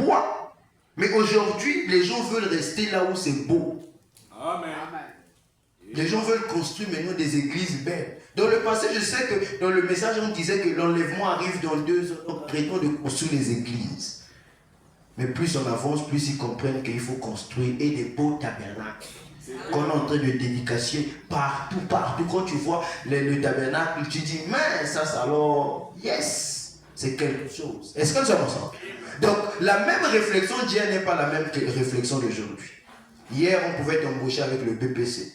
bois. Mais aujourd'hui, les gens veulent rester là où c'est beau. Amen. Les gens veulent construire maintenant des églises belles. Dans le passé, je sais que dans le message, on disait que l'enlèvement arrive dans 2 ans. Donc, traitons de construire les églises. Mais plus on avance, plus ils comprennent qu'il faut construire et des beaux tabernacles. Qu'on est en train de dédicacer partout. Quand tu vois le tabernacle, tu dis, mais ça, alors, yes, c'est quelque chose. Est-ce que nous sommes ensemble? Donc, la même réflexion d'hier n'est pas la même que la réflexion d'aujourd'hui. Hier, on pouvait t'embaucher avec le BPC.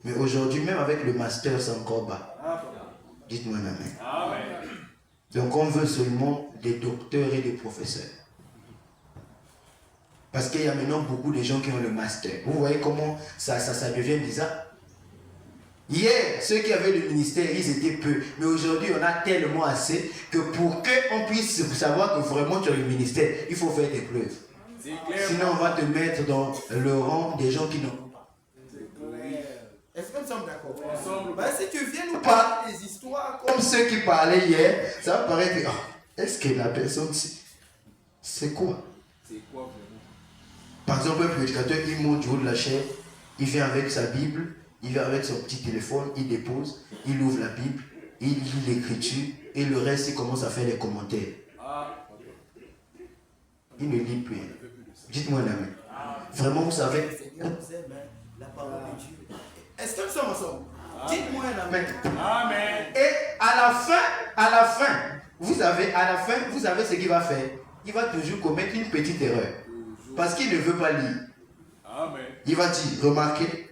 Mais aujourd'hui, même avec le master, c'est encore bas. Dites-moi un amen. Amen. Donc, on veut seulement des docteurs et des professeurs. Parce qu'il y a maintenant beaucoup de gens qui ont le master. Vous voyez comment ça devient bizarre? Hier, ceux qui avaient le ministère, ils étaient peu. Mais aujourd'hui, on a tellement assez que pour qu'on puisse savoir que vraiment tu as le ministère, il faut faire des preuves. Sinon, on va te mettre dans le rang des gens qui n'ont pas. Est-ce que nous sommes d'accord? Si tu viens nous Pas parler des histoires comme ceux qui parlaient hier, ça va paraître que, est-ce que la personne, c'est quoi? C'est quoi vraiment? Par exemple, un prédicateur, il monte du haut de la chaire, il vient avec sa Bible, il vient avec son petit téléphone, il dépose, il ouvre la Bible, il lit l'écriture, et le reste, il commence à faire les commentaires. Il ne lit plus. Dites-moi un amen. Vraiment, vous savez. la parole de Dieu. Est-ce que nous sommes ensemble? Dites-moi un amen. Amen. Et à la fin, vous savez ce qu'il va faire. Il va toujours commettre une petite erreur. Parce qu'il ne veut pas lire. Amen. Il va dire, remarquez,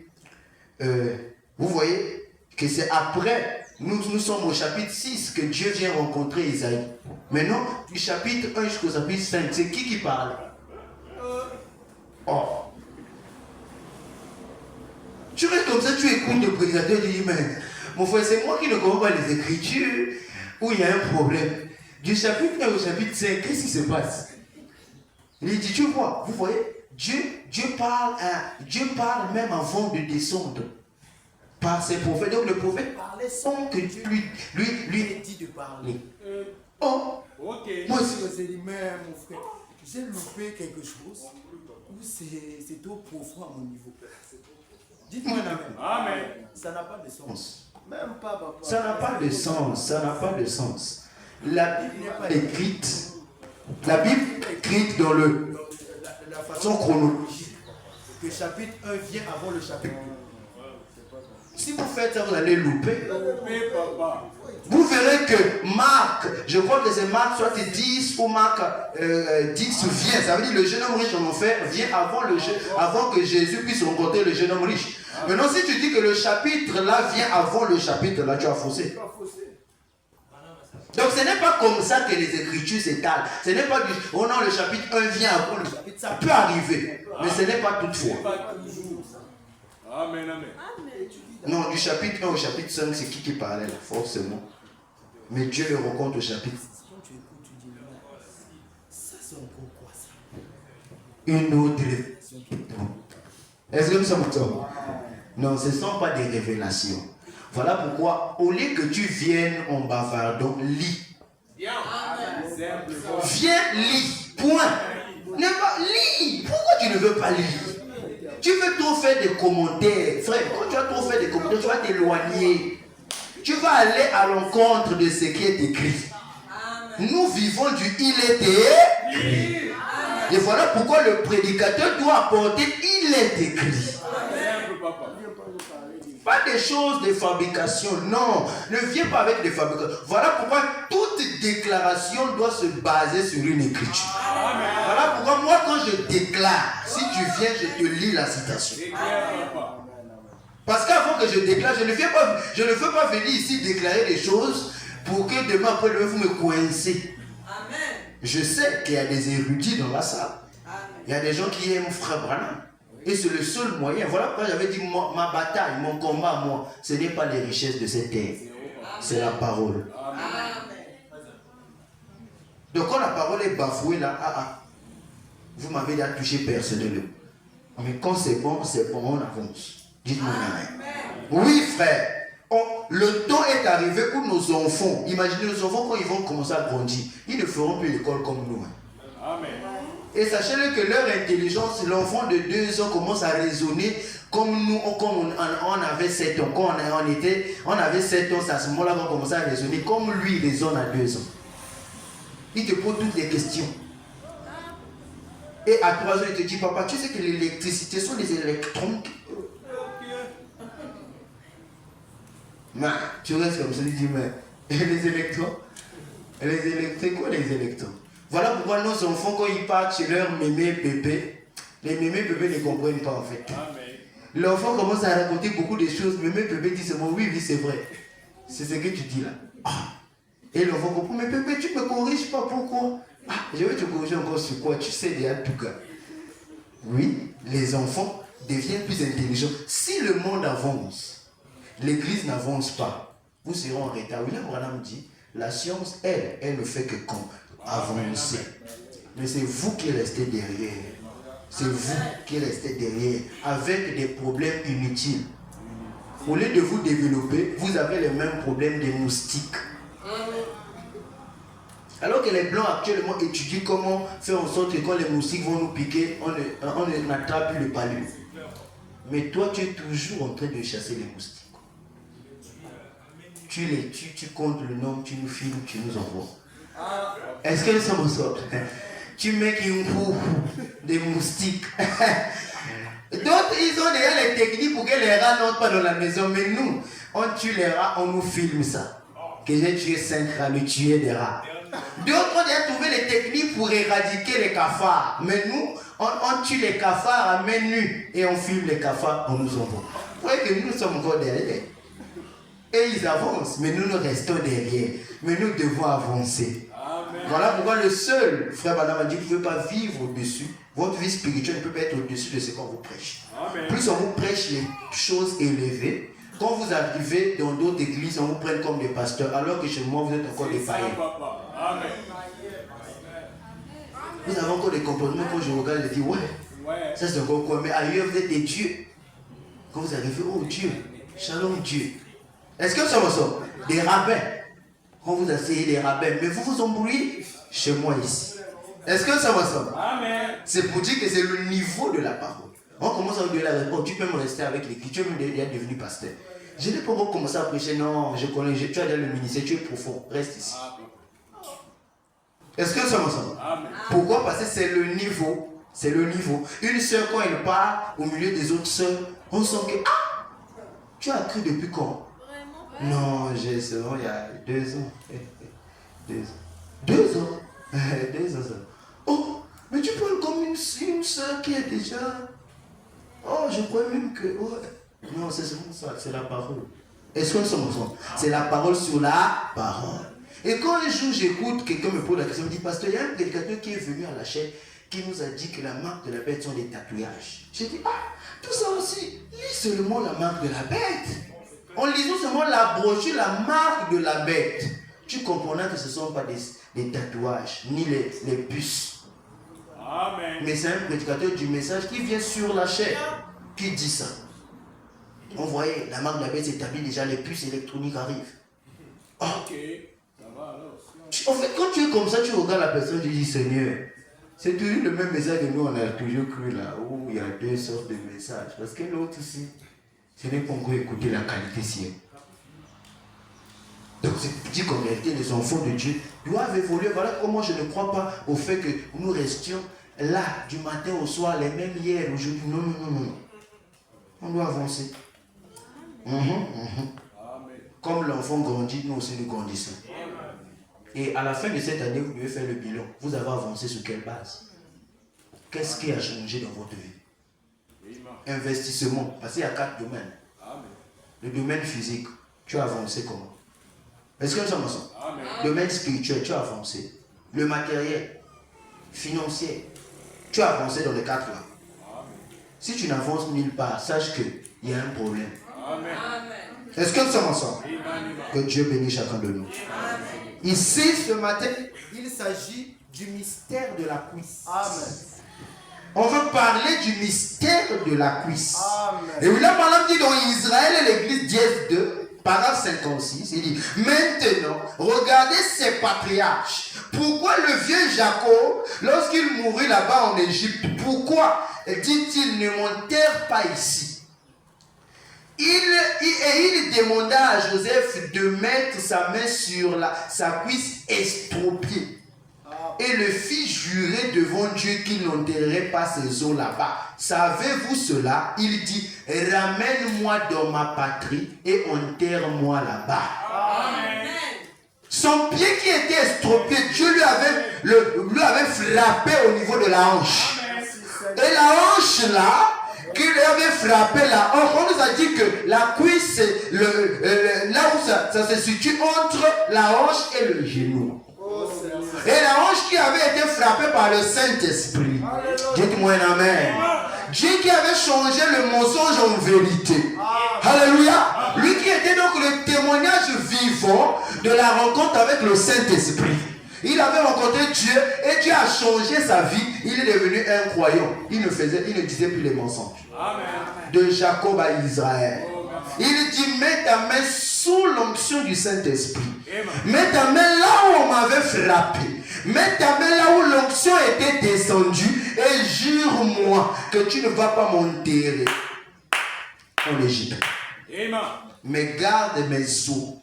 vous voyez que c'est après, nous sommes au chapitre 6 que Dieu vient rencontrer Isaïe. Maintenant, du chapitre 1 jusqu'au chapitre 5, c'est qui parle? Oh. Tu restes comme ça, tu écoutes le prédicateur, tu dis, mais mon frère, c'est moi qui ne comprends pas les Écritures, où il y a un problème. Du chapitre 1 au chapitre 5, qu'est-ce qui se passe? Il dit, tu vois, vous voyez, Dieu parle même avant de descendre par ses prophètes. Donc le prophète parlait sans que Dieu lui ait dit de parler. Oh, ok. Moi aussi, je me dit, mais mon frère, j'ai loupé quelque chose ou c'est trop profond à mon niveau. Dites-moi un amen. Amen. Ça n'a pas de sens. Même pas, papa. ça n'a pas de sens, ça n'a pas de sens. La Bible n'est pas écrite. La Bible est écrite dans la façon chronologique. Le chapitre 1 vient avant le chapitre 2. Si vous faites ça, vous allez louper. Mais papa. Vous verrez que Marc, je crois que c'est Marc soit 10 ou Marc 10 vient. Ça veut dire le jeune homme riche en enfer vient avant que Jésus puisse rencontrer le jeune homme riche. Maintenant, si tu dis que le chapitre là vient avant le chapitre là, tu as faussé. Donc ce n'est pas comme ça que les Écritures s'étalent. Ce n'est pas du oh non, le chapitre 1 vient avant le chapitre. Ça peut arriver, mais ce n'est pas toutefois. Pas toujours. Amen, amen. Non, du chapitre 1 au chapitre 5, c'est qui parlait là, forcément. Mais Dieu le rencontre au chapitre. Quand tu écoutes, tu dis, ça c'est encore quoi ça? Une autre révélation. Est-ce que nous sommes ensemble? Non, ce ne sont pas des révélations. Voilà pourquoi, au lieu que tu viennes en bavardant, lis. Viens, lis. Point. Ne pas lis. Pourquoi tu ne veux pas lire? Tu veux trop faire des commentaires. Frère, quand tu vas trop faire des commentaires, tu vas t'éloigner. Tu vas aller à l'encontre de ce qui est écrit. Nous vivons du il est écrit. Et voilà pourquoi le prédicateur doit apporter il est écrit. Pas des choses de fabrication, non. Ne viens pas avec des fabrications. Voilà pourquoi toute déclaration doit se baser sur une écriture. Voilà pourquoi moi quand je déclare, si tu viens, je te lis la citation. Parce qu'avant que je déclare, je ne veux pas venir ici déclarer des choses pour que demain après vous me coincez. Je sais qu'il y a des érudits dans la salle. Il y a des gens qui aiment Frère Branham. Et c'est le seul moyen. Voilà pourquoi j'avais dit ma bataille, mon combat, moi, ce n'est pas les richesses de cette terre. C'est la parole. Donc quand la parole est bafouée là, vous m'avez déjà touché personnellement. Mais quand c'est bon, on avance. Dites-moi amen. Oui, frère. Le temps est arrivé où nos enfants, imaginez nos enfants quand ils vont commencer à grandir, ils ne feront plus l'école comme nous. Amen. Et sachez-le que leur intelligence, l'enfant de 2 ans commence à raisonner comme nous, comme on avait 7 ans. Quand on avait 7 ans, c'est à ce moment-là qu'on commençait à raisonner comme lui raisonne à 2 ans. Il te pose toutes les questions. Et à 3 ans, il te dit, papa, tu sais que l'électricité sont des électrons. Mais tu restes comme ça, tu dis, mais les électrons, c'est quoi les électrons? Voilà pourquoi nos enfants, quand ils partent chez leur mémé bébé, les mémés bébés ne comprennent pas en fait. L'enfant commence à raconter beaucoup de choses. Mémé bébé dit seulement, oui, c'est vrai. C'est ce que tu dis là. Et l'enfant comprend, mais bébé, tu ne me corriges pas, pourquoi? Je vais te corriger encore sur quoi? Tu sais déjà tout cas. Oui, les enfants deviennent plus intelligents. Si le monde avance, l'église n'avance pas, vous serez en retard. William Branham dit, la science, elle ne fait que avancer. Mais c'est vous qui restez derrière. C'est vous qui restez derrière avec des problèmes inutiles. Au lieu de vous développer, vous avez les mêmes problèmes des moustiques. Alors que les blancs actuellement étudient comment faire en sorte que quand les moustiques vont nous piquer, on n'attrape plus le palu. Mais toi, tu es toujours en train de chasser les moustiques. Tu les tues, tu comptes le nombre, tu nous filmes, tu nous envoies. Est-ce que nous sommes ensemble? Tu mets une roue des moustiques. D'autres, ils ont déjà les techniques pour que les rats n'entrent pas dans la maison. Mais nous, on tue les rats, on nous filme ça. Que j'ai tué 5 rats, le tuer des rats. D'autres ont déjà trouvé les techniques pour éradiquer les cafards. Mais nous, on tue les cafards à main nue et on filme les cafards, on nous envoie. Vous voyez que nous sommes encore derrière. Et ils avancent, mais nous restons derrière. Mais nous devons avancer. Amen. Voilà pourquoi le seul, frère Branham a dit, vous ne pouvez pas vivre au-dessus. Votre vie spirituelle ne peut pas être au-dessus de ce qu'on vous prêche. Amen. Plus on vous prêche les choses élevées, quand vous arrivez dans d'autres églises, on vous prenne comme des pasteurs, alors que chez moi, vous êtes encore des païens. Amen. Vous avez encore des comportements, quand je regarde, je dis, ouais, ça c'est encore quoi, mais ailleurs, vous êtes des dieux. Quand vous arrivez, oh Dieu, shalom Dieu. Est-ce que ça me sort? Des rabbins. Quand vous asseyez des rabbins, mais vous vous embrouillez chez moi ici. Est-ce que ça me sort? C'est pour dire que c'est le niveau de la parole. On commence à vous donner la réponse. Tu peux me rester avec l'église. Tu es même déjà devenu pasteur. Je n'ai pas encore commencé à prêcher. Non, je connais. Tu as déjà le ministère. Tu es profond. Reste ici. Est-ce que ça me semble? Pourquoi? Parce que c'est le niveau. C'est le niveau. Une sœur, quand elle part au milieu des autres sœurs, on sent que tu as cru depuis quand? Non, j'ai seulement il y a 2 ans. 2 ans. 2 ans. Oh, mais tu parles comme une sœur qui est déjà. Oh, je crois même que. Ouais. Non, c'est seulement ça, c'est la parole. Est-ce qu'on s'en ensemble? C'est la parole sur la parole. Et quand un jour j'écoute, quelqu'un me pose la question, me dit, pasteur, il y a un prédicateur qui est venu à la chaîne qui nous a dit que la marque de la bête sont des tatouages. J'ai dit, tout ça aussi, lis seulement la marque de la bête. En lisant seulement la brochure, la marque de la bête, tu comprendras que ce ne sont pas des tatouages, ni les puces. Amen. Mais c'est un prédicateur du message qui vient sur la chaîne, qui dit ça. On voyait, la marque de la bête s'établit déjà, les puces électroniques arrivent. Ok, ça va alors. En fait, quand tu es comme ça, tu regardes la personne, tu dis, Seigneur, c'est toujours le même message que nous, on a toujours cru là, où il y a 2 sortes de messages. Parce que l'autre aussi, ce n'est pas encore écouter la qualité sienne. Donc c'est dit qu'en réalité, les enfants de Dieu doivent évoluer. Voilà comment je ne crois pas au fait que nous restions là, du matin au soir, les mêmes hier, aujourd'hui. Non, non, non, non. On doit avancer. Comme l'enfant grandit, nous aussi nous grandissons. Et à la fin de cette année, vous devez faire le bilan. Vous avez avancé sur quelle base? Qu'est-ce qui a changé dans votre vie? Investissement. Parce qu'il y a 4 domaines. Le domaine physique, tu as avancé comment? Est-ce que nous sommes ensemble? Le domaine spirituel, tu as avancé. Le matériel, financier, tu as avancé dans les 4 là. Si tu n'avances nulle part, sache qu'il y a un problème. Est-ce que nous sommes ensemble? Que Dieu bénisse chacun de nous. Ici, ce matin, il s'agit du mystère de la cuisse. Amen. On veut parler du mystère de la cuisse. Amen. Et William Branham dit dans Israël, l'église 10.2, paragraphe 56, il dit, maintenant, regardez ces patriarches. Pourquoi le vieux Jacob, lorsqu'il mourut là-bas en Égypte, pourquoi, dit-il, ne montèrent pas ici? Il demanda à Joseph de mettre sa main sur sa cuisse estropiée. Et le fit jurer devant Dieu qu'il n'enterrerait pas ses os là-bas. Savez-vous cela? Il dit, ramène-moi dans ma patrie et enterre-moi là-bas. Amen. Son pied qui était estropié, Dieu lui avait frappé au niveau de la hanche. Et la hanche là, qui lui avait frappé la hanche, on nous a dit que la cuisse, c'est là où ça se situe entre la hanche et le genou. Et la hanche qui avait été frappée par le Saint-Esprit. Dites-moi un amen. Dieu qui avait changé le mensonge en vérité. Alléluia. Lui qui était donc le témoignage vivant de la rencontre avec le Saint-Esprit. Il avait rencontré Dieu et Dieu a changé sa vie. Il est devenu un croyant. Il ne disait plus les mensonges. Amen. De Jacob à Israël. Il dit, mets ta main sous l'onction du Saint-Esprit. Mets ta main là où on m'avait frappé. Mets ta main là où l'onction était descendue. Et jure-moi que tu ne vas pas m'enterrer en Égypte. Mais garde mes os.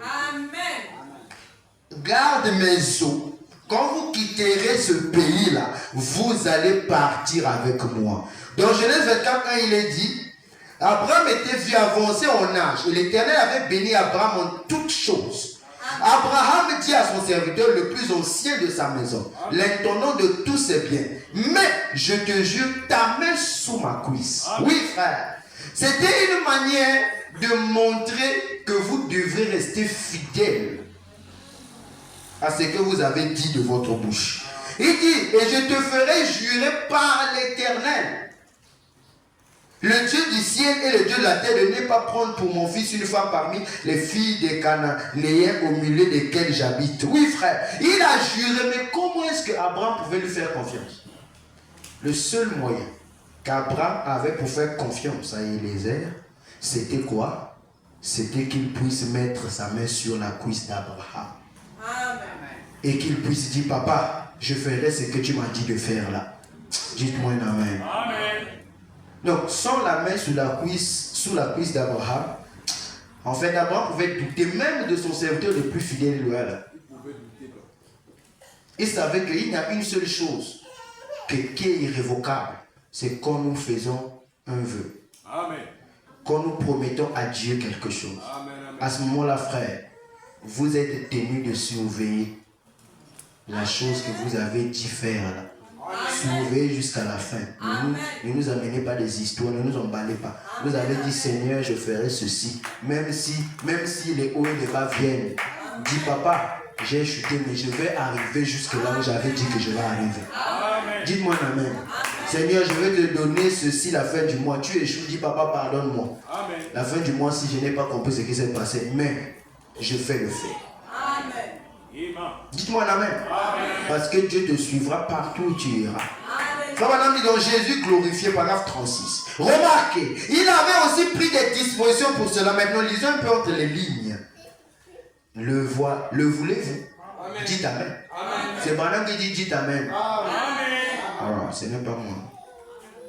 Amen. Garde mes os. Quand vous quitterez ce pays-là, vous allez partir avec moi. Dans Genèse 24, il est dit, Abraham était vieux, avancé en âge, et l'Éternel avait béni Abraham en toutes choses. Abraham dit à son serviteur le plus ancien de sa maison, l'intendant de tous ses biens, mais je te jure, ta main sous ma cuisse. Oui, frère. C'était une manière de montrer que vous devrez rester fidèle à ce que vous avez dit de votre bouche. Il dit, et je te ferai jurer par l'Éternel, le Dieu du ciel et le Dieu de la terre, de ne pas prendre pour mon fils une femme parmi les filles des Cananéens au milieu desquels j'habite. Oui, frère, il a juré, mais comment est-ce qu'Abraham pouvait lui faire confiance? Le seul moyen qu'Abraham avait pour faire confiance à Eliezer, c'était quoi? C'était qu'il puisse mettre sa main sur la cuisse d'Abraham. Et qu'il puisse dire, papa, je ferai ce que tu m'as dit de faire là. Dites-moi un amen. Amen. Donc, sans la main sous la cuisse d'Abraham, en fait, Abraham pouvait douter même de son serviteur le plus fidèle et loyal. Il savait qu'il n'y a une seule chose qui est irrévocable, c'est quand nous faisons un vœu. Amen. Quand nous promettons à Dieu quelque chose. Amen, amen. À ce moment-là, frère, vous êtes tenu de surveiller la chose que vous avez dit faire là. Surveillez jusqu'à la fin. Ne nous amenez pas des histoires, ne nous emballez pas. Vous avez dit, Seigneur, je ferai ceci. Même si les hauts et les bas viennent. Dis, papa, j'ai chuté, mais je vais arriver jusque là où j'avais dit que je vais arriver. Amen. Dites-moi un amen. Seigneur, je vais te donner ceci la fin du mois. Tu échoues, dis, papa, pardonne-moi. Amen. La fin du mois, si je n'ai pas compris ce qui s'est passé, mais je fais le fait. Amen. Dites-moi un amen. Amen. Parce que Dieu te suivra partout où tu iras. Amen. Frère Madame dit donc Jésus glorifié, paragraphe 36. Remarquez, il avait aussi pris des dispositions pour cela. Maintenant, lisons un peu entre les lignes. Le voulez-vous? Dites amen. C'est Madame qui dit dites amen. Alors, ce n'est pas moi.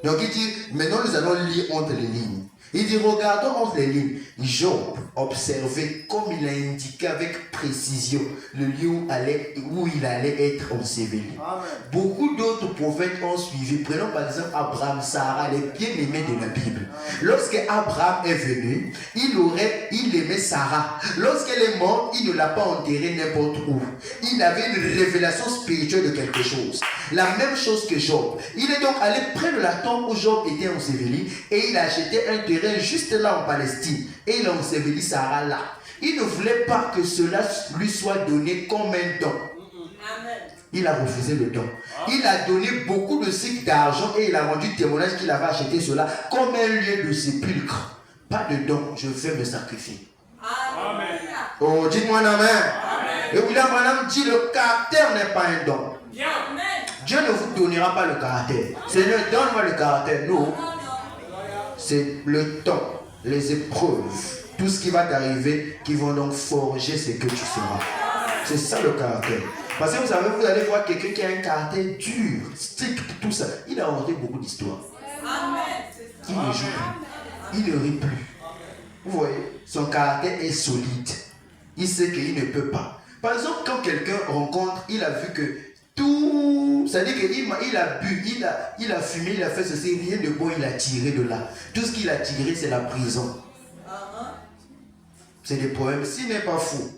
Donc il dit, maintenant nous allons lire entre les lignes. Il dit, regardons entre les lignes. Job observait comme il a indiqué avec précision le lieu où il allait être enseveli. Beaucoup d'autres prophètes ont suivi. Prenons par exemple Abraham, Sarah, les bien-aimés de la Bible. Lorsque Abraham est venu, il aimait Sarah. Lorsqu'elle est morte, il ne l'a pas enterrée n'importe où. Il avait une révélation spirituelle de quelque chose. La même chose que Job. Il est donc allé près de la tombe où Job était enseveli et il a acheté un terrain juste là en Palestine. Et il a enseveli Sarah là. Il ne voulait pas que cela lui soit donné comme un don. Amen. Il a refusé le don. Il a donné beaucoup de cycles d'argent et il a rendu témoignage qu'il avait acheté cela comme un lieu de sépulcre. Pas de don, je vais me sacrifier. Amen. Oh, dites-moi un amen. Et William Branham dit le caractère n'est pas un don. Amen. Dieu ne vous donnera pas le caractère. Seigneur, donne-moi le caractère. Non. C'est le temps, les épreuves, tout ce qui va t'arriver, qui vont donc forger ce que tu seras. C'est ça le caractère. Parce que vous savez, vous allez voir quelqu'un qui a un caractère dur, strict, tout ça. Il a inventé beaucoup d'histoires. Il ne joue plus. Il ne rit plus. Vous voyez, son caractère est solide. Il sait qu'il ne peut pas. Par exemple, quand quelqu'un rencontre, il a vu que tout, c'est-à-dire qu'il a bu, il a fumé, il a fait ceci, rien de bon, il a tiré de là. Tout ce qu'il a tiré, c'est la prison. C'est des poèmes. S'il n'est pas fou,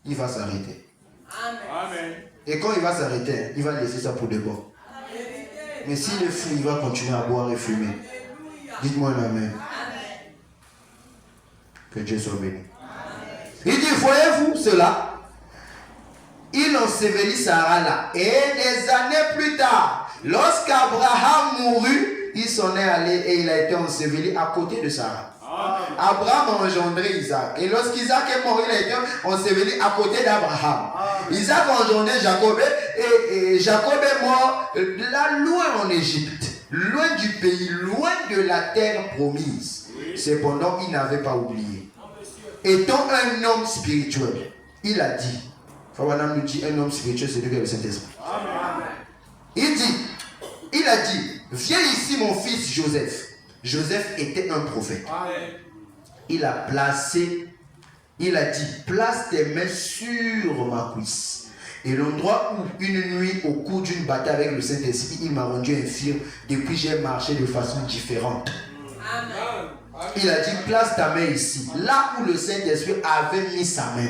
il va s'arrêter. Amen. Et quand il va s'arrêter, il va laisser ça pour de bon. Mais s'il est fou, il va continuer à boire et fumer. Dites-moi un amen. Que Dieu soit béni. Il dit, voyez-vous cela? Il ensevelit Sarah là. Et des années plus tard, lorsqu'Abraham mourut, il s'en est allé et il a été enseveli à côté de Sarah. Abraham a engendré Isaac. Et lorsqu'Isaac est mort, il a été enseveli à côté d'Abraham. Isaac a engendré Jacob. Et Jacob est mort là, loin en Égypte. Loin du pays, loin de la terre promise. Cependant, il n'avait pas oublié. Étant un homme spirituel, il a dit, Fawana nous dit, un homme spirituel, c'est lui qui a le Saint-Esprit. Il a dit, viens ici mon fils Joseph. Joseph était un prophète. Il a dit, place tes mains sur ma cuisse. Et l'endroit où une nuit, au cours d'une bataille avec le Saint-Esprit, il m'a rendu infirme. Depuis, j'ai marché de façon différente. Amen. Il a dit, place ta main ici. Là où le Saint-Esprit avait mis sa main.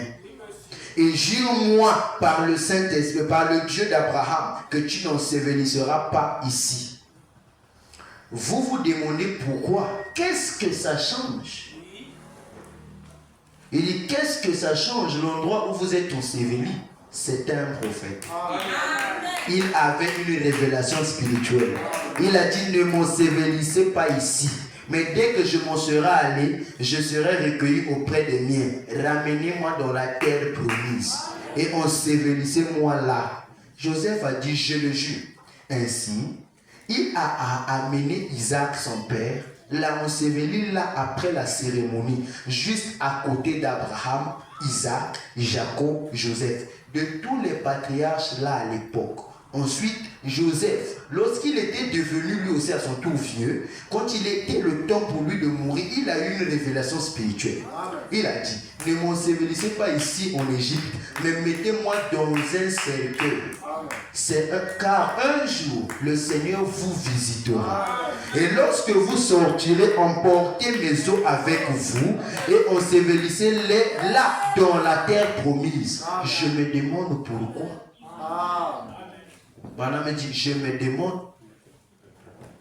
Et jure-moi par le Saint-Esprit, par le Dieu d'Abraham, que tu n'ensevelisseras pas ici. Vous vous demandez pourquoi? Qu'est-ce que ça change? Il dit, qu'est-ce que ça change? L'endroit où vous êtes enseveli, c'est un prophète. Il avait une révélation spirituelle. Il a dit, ne m'ensevelissez pas ici. Mais dès que je m'en serai allé, je serai recueilli auprès des miens. Ramenez-moi dans la terre promise. Et ensevelissez-moi là. Joseph a dit, je le jure. Ainsi, il a amené Isaac, son père, l'a enseveli là après la cérémonie, juste à côté d'Abraham, Isaac, Jacob, Joseph, de tous les patriarches là à l'époque. Ensuite, Joseph, lorsqu'il était devenu lui aussi à son tour vieux, quand il était le temps pour lui de mourir, il a eu une révélation spirituelle. Il a dit, ne m'ensevelissez pas ici en Égypte, mais mettez-moi dans un cercueil. Car un jour, le Seigneur vous visitera. Et lorsque vous sortirez, emportez mes os avec vous et ensevelissez-les là dans la terre promise. Je me demande pourquoi. Bana me dit, je me demande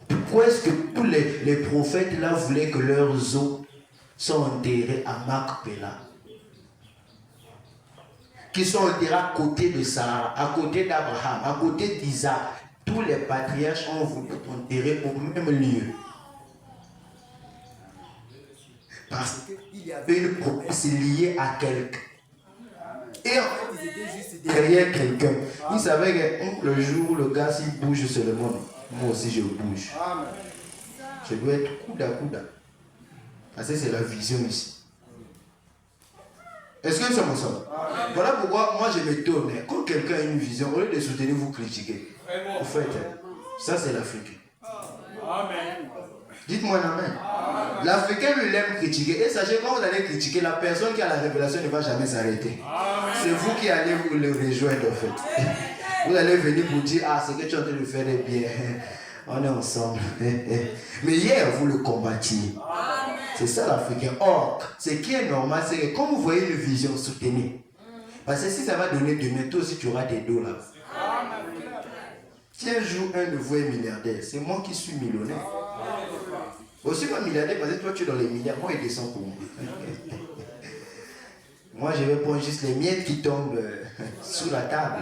pourquoi est-ce que tous les prophètes là voulaient que leurs os soient enterrés à Macpéla, qui sont enterrés à côté de Sarah, à côté d'Abraham, à côté d'Isaac. Tous les patriarches ont voulu enterrer au même lieu. Parce qu'il y avait une promesse liée à quelqu'un. Et en fait, ils étaient juste derrière quelqu'un. Ils savaient que le jour où le gars s'il bouge seulement, moi aussi je bouge. Je dois être coude à coude. Parce que c'est la vision ici. Est-ce que nous sommes ensemble? Voilà pourquoi moi je me tourne. Quand quelqu'un a une vision, au lieu de soutenir, vous critiquez. Vous faites, ça c'est l'Africain. Amen. Dites-moi un amen. L'Africain lui aime critiquer. Et sachez, quand vous allez critiquer, la personne qui a la révélation ne va jamais s'arrêter. C'est vous qui allez vous le rejoindre en fait. Vous allez venir pour dire, ah, ce que tu es en train de faire est bien. On est ensemble. Mais hier, vous le combattiez. C'est ça l'Africain. Or, ce qui est normal, c'est que quand vous voyez une vision, soutenez. Parce que si ça va donner demain, toi aussi tu auras des dos là. Si un jour un de vous est milliardaire, c'est moi qui suis millionnaire. Aussi pas milliardaire parce que toi tu es dans les milliards, moi il descend pour moi. Moi je vais prendre juste les miettes qui tombent sous la table.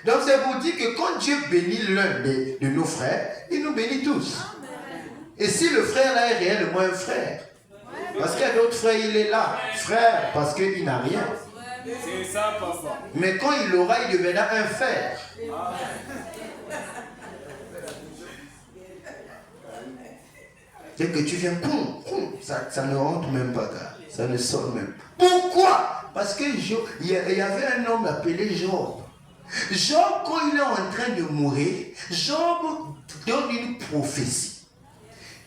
Donc c'est pour dire que quand Dieu bénit l'un de nos frères, il nous bénit tous. Et si le frère là est réellement un frère, parce qu'il y a d'autres frères, il est là, frère, parce qu'il n'a rien. C'est ça, papa. Mais quand il l'aura, il deviendra un frère. Dès que tu viens, ça ne rentre même pas, car ça ne sonne même. Pourquoi? Parce que il y avait un homme appelé Job. Job, quand il est en train de mourir, Job donne une prophétie.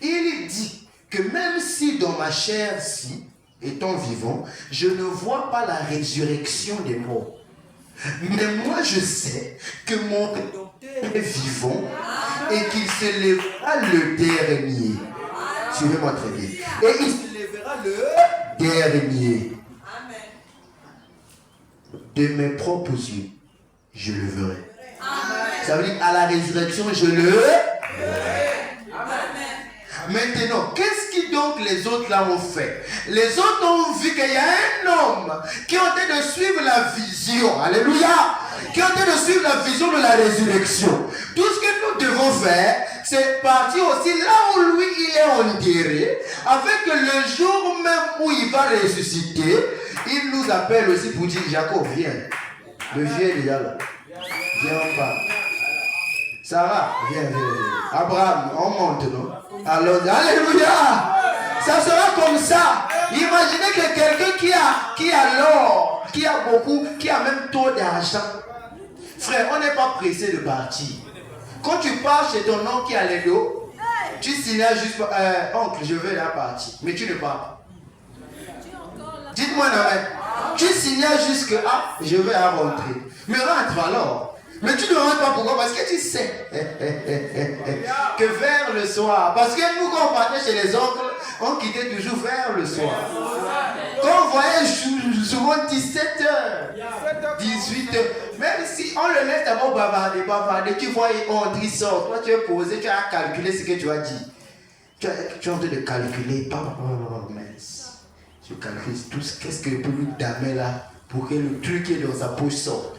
Il dit que même si dans ma chair-ci, étant vivant, je ne vois pas la résurrection des morts. Mais moi je sais que mon Rédempteur est vivant et qu'il se lèvera le dernier. Suivez-moi très bien. Et il se lèvera le dernier. De mes propres yeux, je le verrai. Ça veut dire à la résurrection, je le verrai. Maintenant, qu'est-ce que donc les autres là ont fait? Les autres ont vu qu'il y a un homme qui est en train de suivre la vision. Alléluia! Qui est en train de suivre la vision de la résurrection. Tout ce que nous devons faire, c'est partir aussi là où lui il est enterré, avec que le jour même où il va ressusciter, il nous appelle aussi pour dire, Jacob, viens. Le vieux est déjà là. Viens, on parle. Sarah, viens. Abraham, on monte, non? Alors, alléluia! Ça sera comme ça. Imaginez que quelqu'un qui a l'or, qui a beaucoup, qui a même trop d'argent. Frère, on n'est pas pressé de partir. Quand tu pars chez ton oncle qui a les dos, tu signales juste, oncle, je veux là partir. Mais tu ne pars pas. Dites-moi, non, tu signales juste que, je vais à rentrer. Mais rentre alors. Mais tu ne rentres pas, pourquoi? Parce que tu sais que vers le soir, parce que nous quand on partait chez les oncles, on quittait toujours vers le soir. Quand on voyait souvent 17h, 18h, même si on le laisse d'abord bavarder, tu vois, il sort, toi tu es posé, tu as calculé ce que tu as dit. Tu es en train de calculer, mince. Tu calcules tout ce qu'est-ce que peut lui damer là pour que le truc qui est dans sa poche sorte.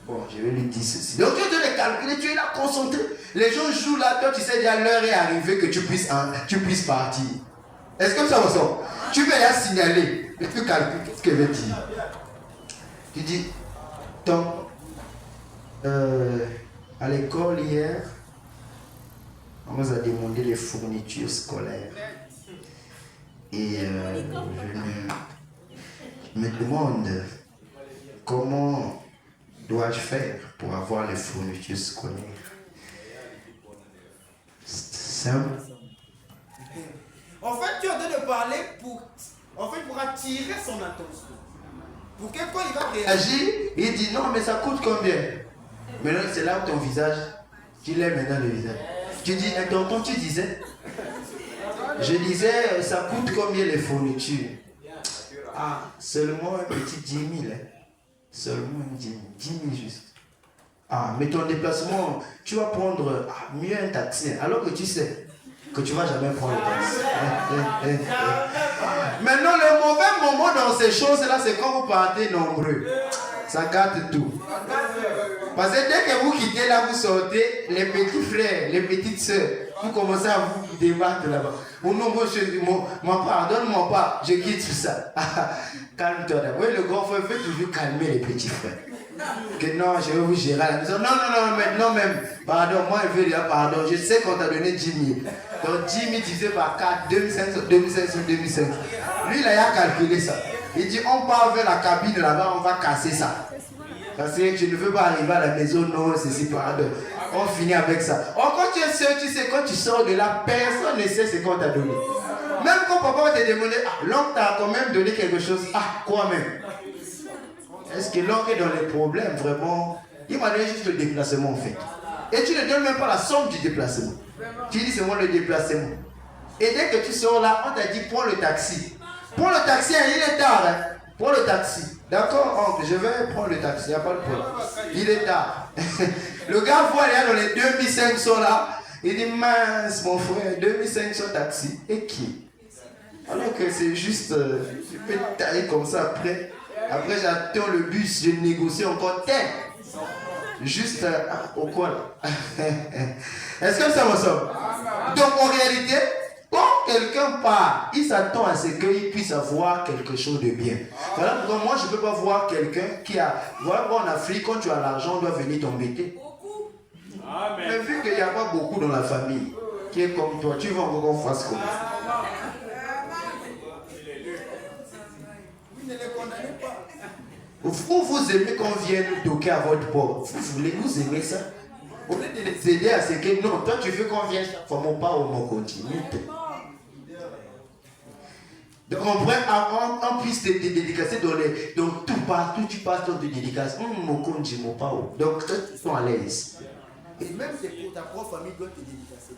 Bon, je vais lui dire ceci. Donc tu es en train de calculer, tu es là concentré. Les gens jouent là, toi tu sais déjà l'heure est arrivée que tu puisses partir. Est-ce que ça ressort? Tu veux la signaler. Et tu calcules, qu'est-ce qu'elle veut dire? Tu dis, donc, à l'école hier, on nous a demandé les fournitures scolaires. Et je me demande comment dois-je faire pour avoir les fournitures scolaires? Simple. En fait, tu es en train de parler pour attirer son attention. Pour que quand il va réagir, Il dit non, mais ça coûte combien? Maintenant, c'est là où ton visage, tu l'aimes maintenant le visage. Tu dis, tonton, tu disais? Je disais, ça coûte combien les fournitures? Seulement un petit 10 000. Hein. Seulement 10 000 juste. Mais ton déplacement, tu vas prendre mieux un taxi. Alors que tu sais que tu ne vas jamais prendre le taxi. Maintenant, le mauvais moment dans ces choses-là, c'est quand vous partez nombreux. Ça gâte tout. Parce que dès que vous quittez là, vous sortez, les petits frères, les petites soeurs, vous commencez à vous débattre là-bas. Au nom de pardonne-moi pas, je quitte tout ça. Calme-toi d'abord. Oui, le grand frère veut toujours calmer les petits frères. Que non, je vais vous gérer à la maison. Non, maintenant même. Pardon, moi je veux dire pardon. Je sais qu'on t'a donné 10 000. Donc 10 000 divisé par 4, 2500. Lui, il a calculé ça. Il dit, on part vers la cabine là-bas, on va casser ça. Parce que tu ne veux pas arriver à la maison, non, c'est pardon. On finit avec ça. Quand tu es seul, tu sais, quand tu sors de là, personne ne sait ce qu'on t'a donné. Même quand papa va te demander, l'oncle t'a quand même donné quelque chose. Quoi même? Est-ce que l'oncle est dans les problèmes, vraiment? Il m'a donné juste le déplacement, en fait. Et tu ne donnes même pas la somme du déplacement. Tu dis, c'est moi le déplacement. Et dès que tu sors là, on t'a dit, prends le taxi. Prends le taxi, il est tard. Hein. Prends le taxi. D'accord, oncle, je vais prendre le taxi, il n'y a pas de problème. Il est tard. Le gars voit là dans les 2500 là. Il dit, mince, mon frère, 2500 taxi. Et qui? Alors que c'est juste, je peux tailler comme ça après. Après, j'attends le bus, je négocie encore tel. Juste au coin là. Est-ce que ça me semble? Donc en réalité, quand quelqu'un part, il s'attend à ce qu'il puisse avoir quelque chose de bien. Voilà pourquoi moi je ne peux pas voir quelqu'un qui a... Voilà pourquoi en Afrique, quand tu as l'argent, on doit venir t'embêter. Mais vu qu'il n'y a pas beaucoup dans la famille, qui est comme toi, tu veux encore qu'on fasse comment? Vous ne les condamnez pas. Vous aimez qu'on vienne toquer à votre porte. Vous aimez ça? Au lieu de les aider à ce que non, toi tu veux qu'on vienne chaque fois, mon pas ou mon continue. Donc on pourrait en plus te dédicacer dans tout partout, tu passes dans des dédicaces. Mon conji, mon pas ou. Donc toi tu es à l'aise. Et même c'est pour ta propre famille doit te dédicacer.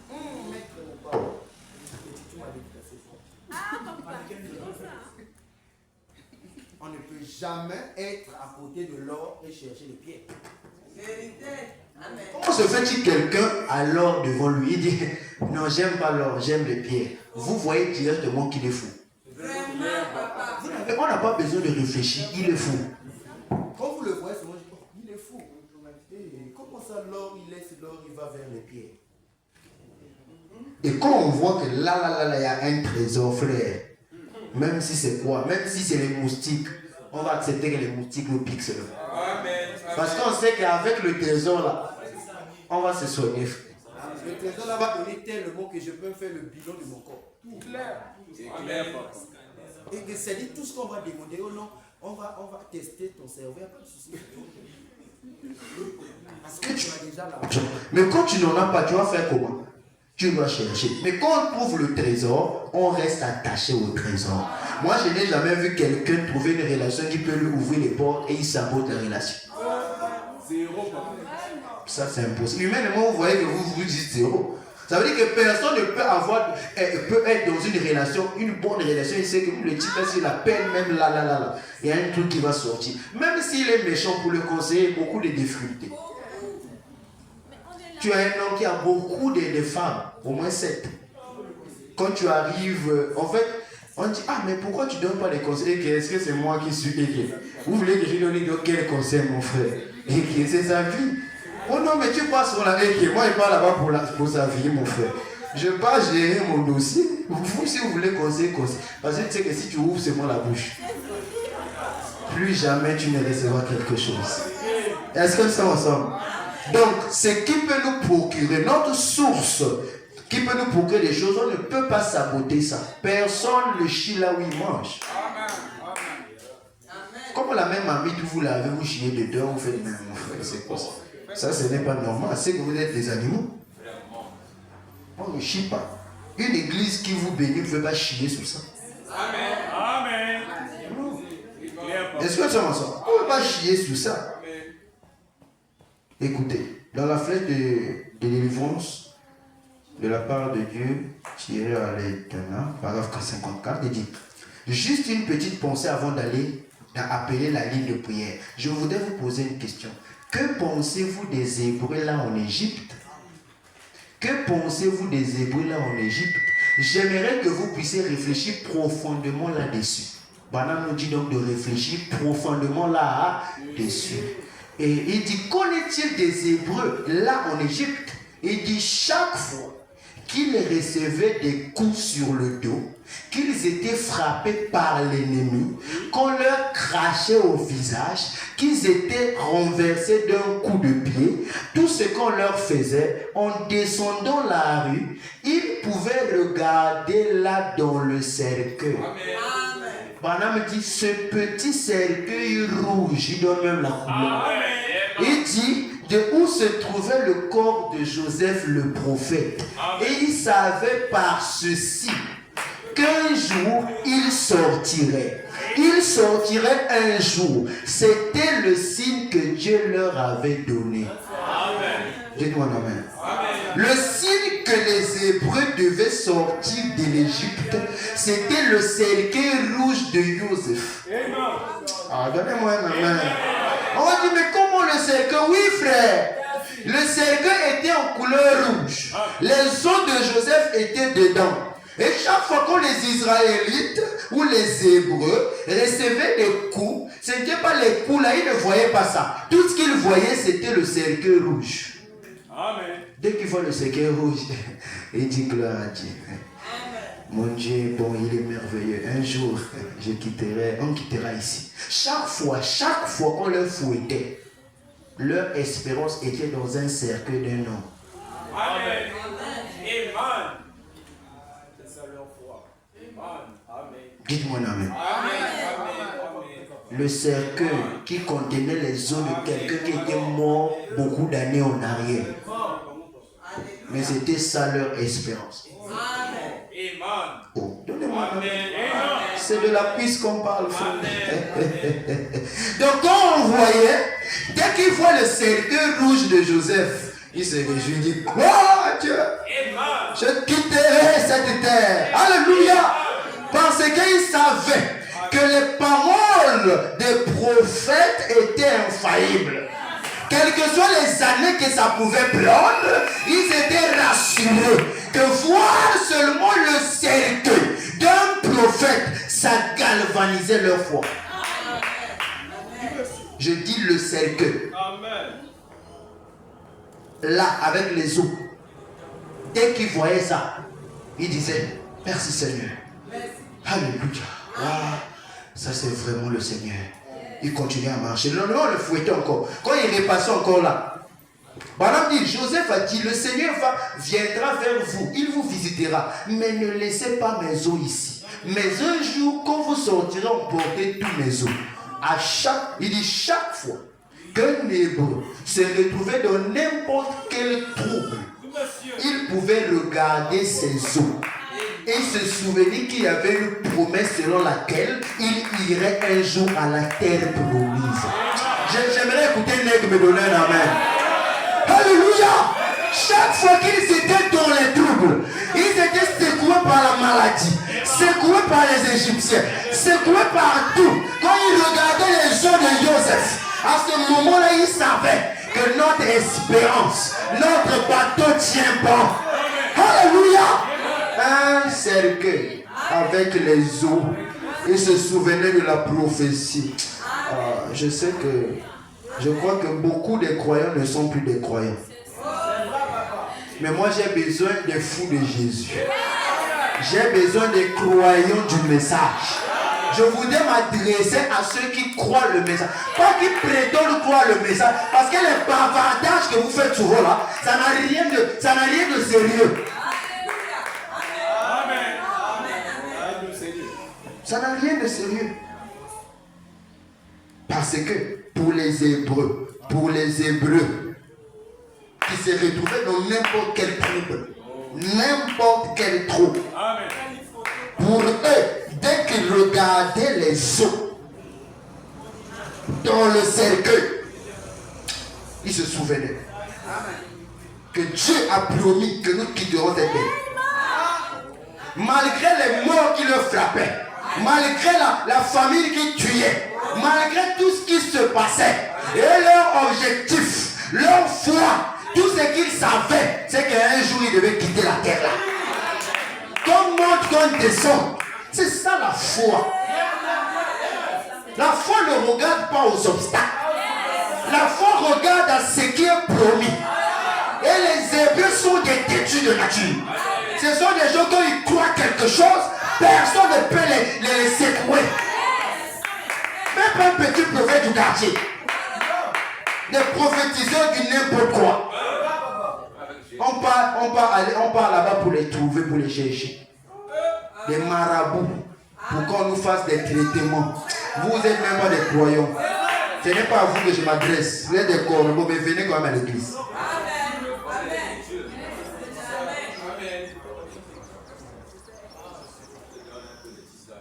Maître mon pas. Tu m'as dédicacé. On ne peut jamais être à côté de l'or et chercher les pierres. Vérité. Amen. Comment se fait-il quelqu'un a l'or devant lui? Il dit non, j'aime pas l'or, j'aime les pierres. Vous voyez directement qu'il est fou. Vraiment, papa. On n'a pas besoin de réfléchir, il est fou. Quand vous le voyez, souvent je dis, oh, il est fou. Et comment ça l'or, il laisse l'or, il va vers les pierres. Et quand on voit que là, il y a un trésor, frère, même si c'est quoi, même si c'est les moustiques, on va accepter que les moustiques nous piquent seulement. Amen. Parce qu'on sait qu'avec le trésor là, on va se soigner. Le trésor là va donner tellement que je peux faire le bilan de mon corps. Tout clair. C'est clair, papa. Et que c'est dit tout ce qu'on va demander, oh non, on va tester ton cerveau, il n'y a pas de souci. Parce que tu as déjà l'argent. Mais quand tu n'en as pas, tu vas faire comment? Tu vas chercher. Mais quand on trouve le trésor, on reste attaché au trésor. Moi, je n'ai jamais vu quelqu'un trouver une relation qui peut lui ouvrir les portes et il sabote la relation. Zéro, papa. Ça, c'est impossible. Humainement, vous voyez que vous dites zéro. Ça veut dire que personne ne peut être dans une relation, une bonne relation. Il sait que le type, s'il appelle même là, il y a un truc qui va sortir. Même s'il est méchant pour le conseiller, beaucoup de difficultés. Tu as un homme qui a beaucoup de femmes, au moins 7. Quand tu arrives, en fait, on dit, ah, mais pourquoi tu ne donnes pas des conseils? Est-ce que c'est moi qui suis Eke? Vous voulez que je donne quel conseil, mon frère? Eke, c'est sa vie. Oh non, mais tu passes sur la Eke. Moi, je parle là-bas pour sa vie, mon frère. Je ne vais pas gérer mon dossier. Vous, si vous voulez conseiller. Parce que tu sais que si tu ouvres seulement la bouche, plus jamais tu ne recevras quelque chose. Est-ce que nous sommes ensemble? Donc, ce qui peut nous procurer, notre source, qui peut nous procurer des choses, on ne peut pas saboter ça. Personne ne chie là où il mange. Comme la même amie, vous l'avez, vous chiez dedans, vous faites même, mon frère, c'est quoi ça? Ça, ce n'est pas normal. C'est que vous êtes des animaux. On ne chie pas. Une église qui vous bénit ne peut pas chier sur ça. Amen. Amen. Est-ce que c'est ça? On ne peut pas chier sur ça. Écoutez, dans la flèche de délivrance de la part de Dieu, tirée à l'Éternel, paragraphe 54, il dit, juste une petite pensée avant d'aller appeler la ligne de prière. Je voudrais vous poser une question. Que pensez-vous des Hébreux là en Égypte? Que pensez-vous des Hébreux là en Égypte? J'aimerais que vous puissiez réfléchir profondément là-dessus. Bana nous dit donc de réfléchir profondément là-dessus. Et il dit, qu'en est-il des Hébreux là en Égypte? Il dit, chaque fois qu'ils recevaient des coups sur le dos, qu'ils étaient frappés par l'ennemi, qu'on leur crachait au visage, qu'ils étaient renversés d'un coup de pied, tout ce qu'on leur faisait, en descendant la rue, ils pouvaient regarder là dans le cercueil. Amen. Banam dit, ce petit cercueil rouge, il donne même la couleur. Amen. Il dit de où se trouvait le corps de Joseph le prophète. Amen. Et il savait par ceci qu'un jour il sortirait. Il sortirait un jour. C'était le signe que Dieu leur avait donné. Amen. Dites-moi amen. Amen. Le signe que les Hébreux devaient sortir de l'Égypte, c'était le cercueil rouge de Joseph. Amen. Ah, donnez-moi un amen. On va dire, mais comment le cercueil? Oui, frère. Le cercueil était en couleur rouge. Les os de Joseph étaient dedans. Et chaque fois que les Israélites ou les Hébreux recevaient des coups, ce n'était pas les coups là, ils ne voyaient pas ça. Tout ce qu'ils voyaient, c'était le cercueil rouge. Amen. Dès qu'ils voient le cercueil rouge, ils disent gloire à Dieu. Mon Dieu, bon, il est merveilleux. Un jour, on quittera ici. Chaque fois qu'on leur fouettait, leur espérance était dans un cercueil d'un homme. Amen. Amen. Dites-moi un amen. Amen. Le cercueil qui contenait les os de quelqu'un qui était mort beaucoup d'années en arrière. Mais c'était ça leur espérance. Amen. Oh, donnez-moi un amen. Amen. C'est de la cuisse qu'on parle, frère. Donc quand on voyait, dès qu'il voit le cercueil rouge de Joseph, il se réjouit, il dit, gloire à Dieu, je quitterai cette terre. Alléluia. Parce qu'il savait que les paroles des prophètes étaient infaillibles. Quelles que soient les années que ça pouvait prendre, ils étaient rassurés que voir seulement le cercueil d'un prophète, ça galvanisait leur foi. Je dis le cercueil. Là, avec les os. Dès qu'ils voyaient ça, ils disaient, merci Seigneur. Alléluia. Ah, ça c'est vraiment le Seigneur. Il continuait à marcher. Non, on le fouettait encore. Quand il repassait encore là, Balaam dit, Joseph a dit, le Seigneur viendra vers vous, il vous visitera, mais ne laissez pas mes os ici. Mais un jour, quand vous sortirez, emportez tous mes os. Il dit, chaque fois qu'un hébreu se retrouvait dans n'importe quel trouble, il pouvait regarder ses os et se souvenir qu'il y avait une promesse selon laquelle il irait un jour à la terre promise. J'aimerais écouter un nègre me donner un amen. Alléluia. Chaque fois qu'ils étaient dans les troubles, ils étaient secoués par la maladie, secoués par les Égyptiens, secoués par tout. Quand ils regardaient les gens de Joseph, à ce moment-là, ils savaient que notre espérance, notre bateau tient bon. Alléluia. Un cercueil avec les eaux. Ils se souvenaient de la prophétie. Je sais que, je crois que beaucoup de croyants ne sont plus des croyants. Mais moi j'ai besoin des fous de Jésus. J'ai besoin des croyants du message. Je voudrais m'adresser à ceux qui croient le message. Pas qui prétendent croire le message. Parce que les bavardages que vous faites souvent là, ça n'a rien de sérieux. Ça n'a rien de sérieux. Parce que pour les Hébreux qui se retrouvaient dans n'importe quel trouble, n'importe quel trouble, pour eux, dès qu'ils regardaient les os dans le cercueil, ils se souvenaient que Dieu a promis que nous quitterons cette terre. Malgré les morts qui leur frappaient, malgré la famille qui tuait, malgré tout ce qui se passait, et leur objectif, leur foi, tout ce qu'ils savaient, c'est qu'un jour ils devaient quitter la terre là. Qu'on monte, qu'on descend, c'est ça la foi. La foi ne regarde pas aux obstacles. La foi regarde à ce qui est promis. Et les Hébreux sont des têtus de nature. Ce sont des gens quand ils croient quelque chose, personne ne peut les secouer. Même un petit prophète du quartier. Des prophétiseurs du n'importe quoi. On part là-bas pour les trouver, pour les chercher. Des marabouts. Pour qu'on nous fasse des traitements. Vous n'êtes même pas des croyants. Ce n'est pas à vous que je m'adresse. Vous êtes des corbeaux, mais venez quand même à l'église.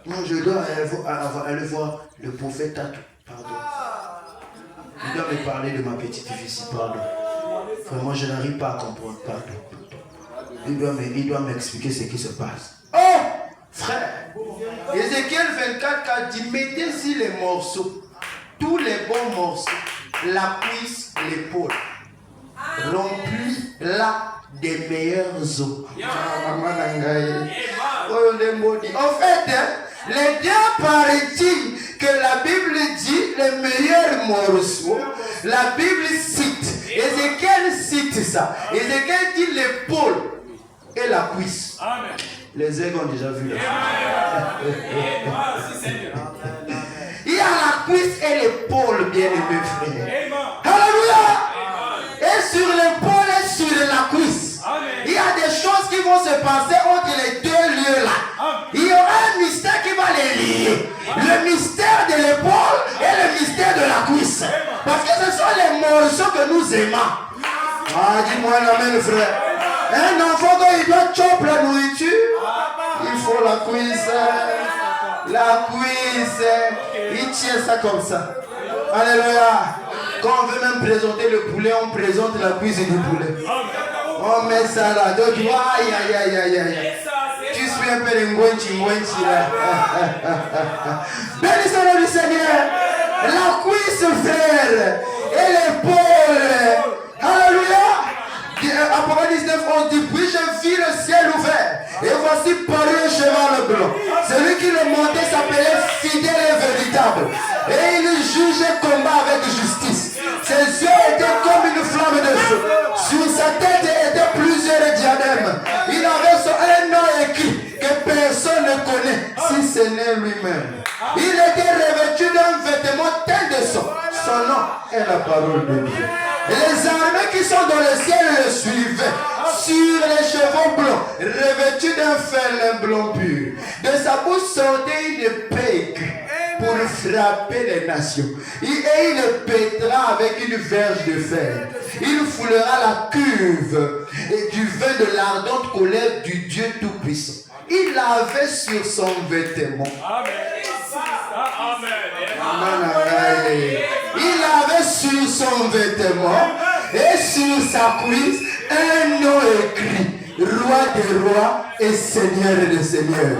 Non, je dois aller voir le prophète Tatou. Pardon. Il doit me parler de ma petite fille. Pardon. Vraiment, je n'arrive pas à comprendre. Pardon. Il doit m'expliquer ce qui se passe. Oh, frère. Ézéchiel 24 a dit, mettez-y les morceaux. Tous les bons morceaux. La cuisse, l'épaule. Remplis-la des meilleurs os. En fait, les deux paraît-il que la Bible dit les meilleurs morceaux. La Bible cite. Ézéchiel cite ça. Ézéchiel dit l'épaule et la cuisse. Amen. Les aigles ont déjà vu là. Il y a la cuisse et l'épaule, bien aimé frère. Alléluia. Et sur l'épaule et sur la cuisse. Il y a des choses qui vont se passer entre les deux lieux là. Il y aura un mystère qui va les lier. forcément. Ah, dis-moi amen, frère. Un enfant, quand il doit choper la nourriture, il faut la cuisse. La cuisse. Il tient ça comme ça. Alléluia. Quand on veut même présenter le poulet, on présente la cuisse du poulet. On met ça là. Donc tu vois, aïe, aïe, aïe, aïe, aïe. Tu suis un peu de ngwenchi là. Bénissez le nom du Seigneur. La cuisse, frère. Et l'épaule. Alléluia. Apocalypse 19, on dit, puis je vis le ciel ouvert, et voici parut un cheval blanc. Celui qui le montait s'appelait fidèle et véritable, et il jugeait combat avec justice. Ses yeux étaient comme une flamme de feu. Sur sa tête étaient plusieurs diadèmes. Il avait un nom écrit que personne ne connaît, si ce n'est lui-même. Il était revêtu d'un vêtement teint de sang. Son nom est la parole de Dieu. Et les armées qui sont dans le ciel le suivaient sur les chevaux blancs, revêtus d'un fer blanc pur. De sa bouche sortait une épée pour frapper les nations. Et il le pètera avec une verge de fer. Il foulera la cuve et du vin de l'ardente colère du Dieu Tout-Puissant. Il avait sur son vêtement. Il avait sur son vêtement et sur sa cuisse un nom écrit, Roi des rois et Seigneur des seigneurs.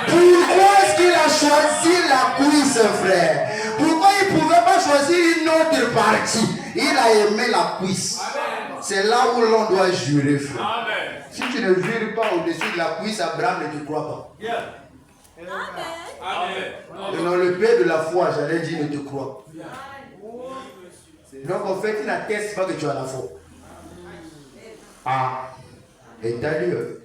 Pourquoi est-ce qu'il a choisi la cuisse, frère? Pourquoi il ne pouvait pas choisir une autre partie? Il a aimé la cuisse. C'est là où l'on doit jurer, frère. Amen. Si tu ne jures pas au-dessus de la cuisse, Abraham ne te croit pas. Amen. Dans le père de la foi, j'allais dire, ne te croit. Donc en fait, il n'atteste pas que tu as la foi. Ah, et t'as lieu.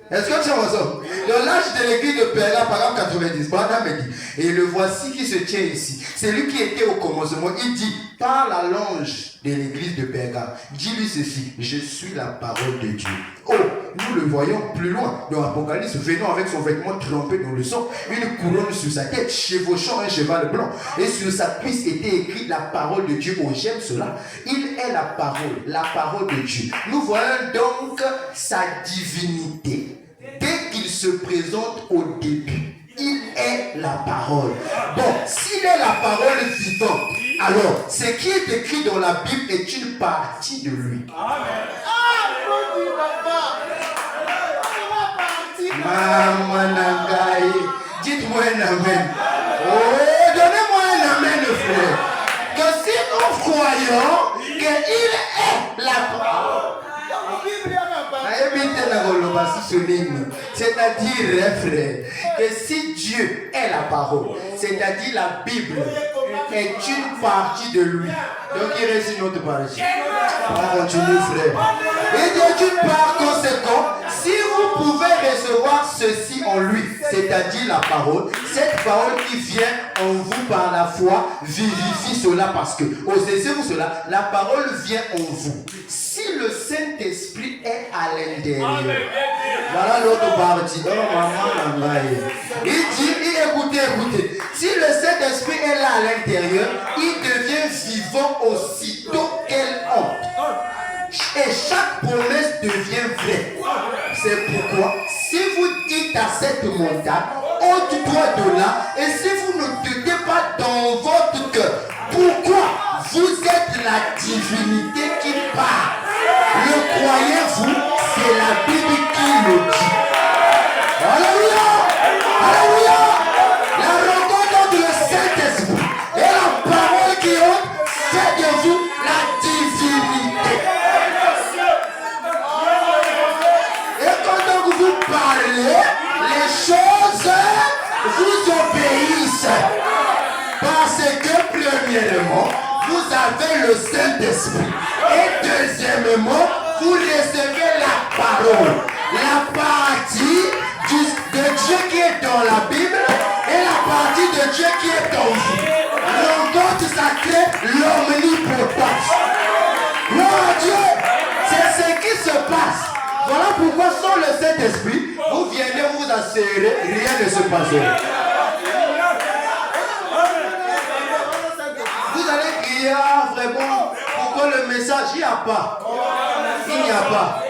Est-ce que tu es ensemble? Dans l'âge de l'église de Perga, par exemple 90, Branham me dit, et le voici qui se tient ici. C'est lui qui était au commencement. Il dit, par la longe de l'église de Perga, dis-lui ceci, je suis la parole de Dieu. Oh, nous le voyons plus loin dans l'Apocalypse, venant avec son vêtement trempé dans le sang, une couronne sur sa tête, chevauchant un cheval blanc. Et sur sa cuisse était écrit la parole de Dieu. Oh, j'aime cela. Il est la parole de Dieu. Nous voyons donc sa divinité. Dès qu'il se présente au début, il est la parole. Bon, s'il est la parole vivante, alors ce qui est écrit dans la Bible est une partie de lui. Amen. Dites-moi un amen. Oh, donnez-moi un amen, frère. Que si nous croyons qu'il est la parole. C'est-à-dire, frère, que si Dieu est la parole, c'est-à-dire la Bible est une partie de lui. Donc il reste une autre partie. On continue, frère. Et d'une part conséquent, si vous pouvez recevoir ceci en lui, c'est-à-dire la parole, cette parole qui vient en vous par la foi, vivifie cela parce que, osez-vous cela, la parole vient en vous. Si le Saint-Esprit est à l'intérieur, voilà l'autre partie. Oh, maman, il dit, écoutez, si le Saint-Esprit est là à l'intérieur, il devient vivant aussitôt qu'elle entre. Et chaque promesse devient vraie. C'est pourquoi, si vous dites à cette montagne, ôte-toi de là, et si vous ne doutez pas dans votre cœur, pourquoi vous êtes la divinité qui parle? Le croyez-vous? C'est la Bible qui le dit. Alléluia! Alléluia! La rencontre entre le Saint-Esprit et la parole qui ôte fait de vous la divinité. Et quand vous parlez, les choses vous obéissent. Parce que premièrement, vous avez le Saint-Esprit. Et deuxièmement, vous recevez la parole. La partie de Dieu qui est dans la Bible et la partie de Dieu qui est en vous. Rencontre sacrée, l'omnipotence. Gloire à Dieu. C'est ce qui se passe. Voilà pourquoi sans le Saint-Esprit, vous venez vous assurer, rien ne se passera. Vous allez crier, ah, vraiment, pourquoi le message il n'y a pas. Il n'y a pas.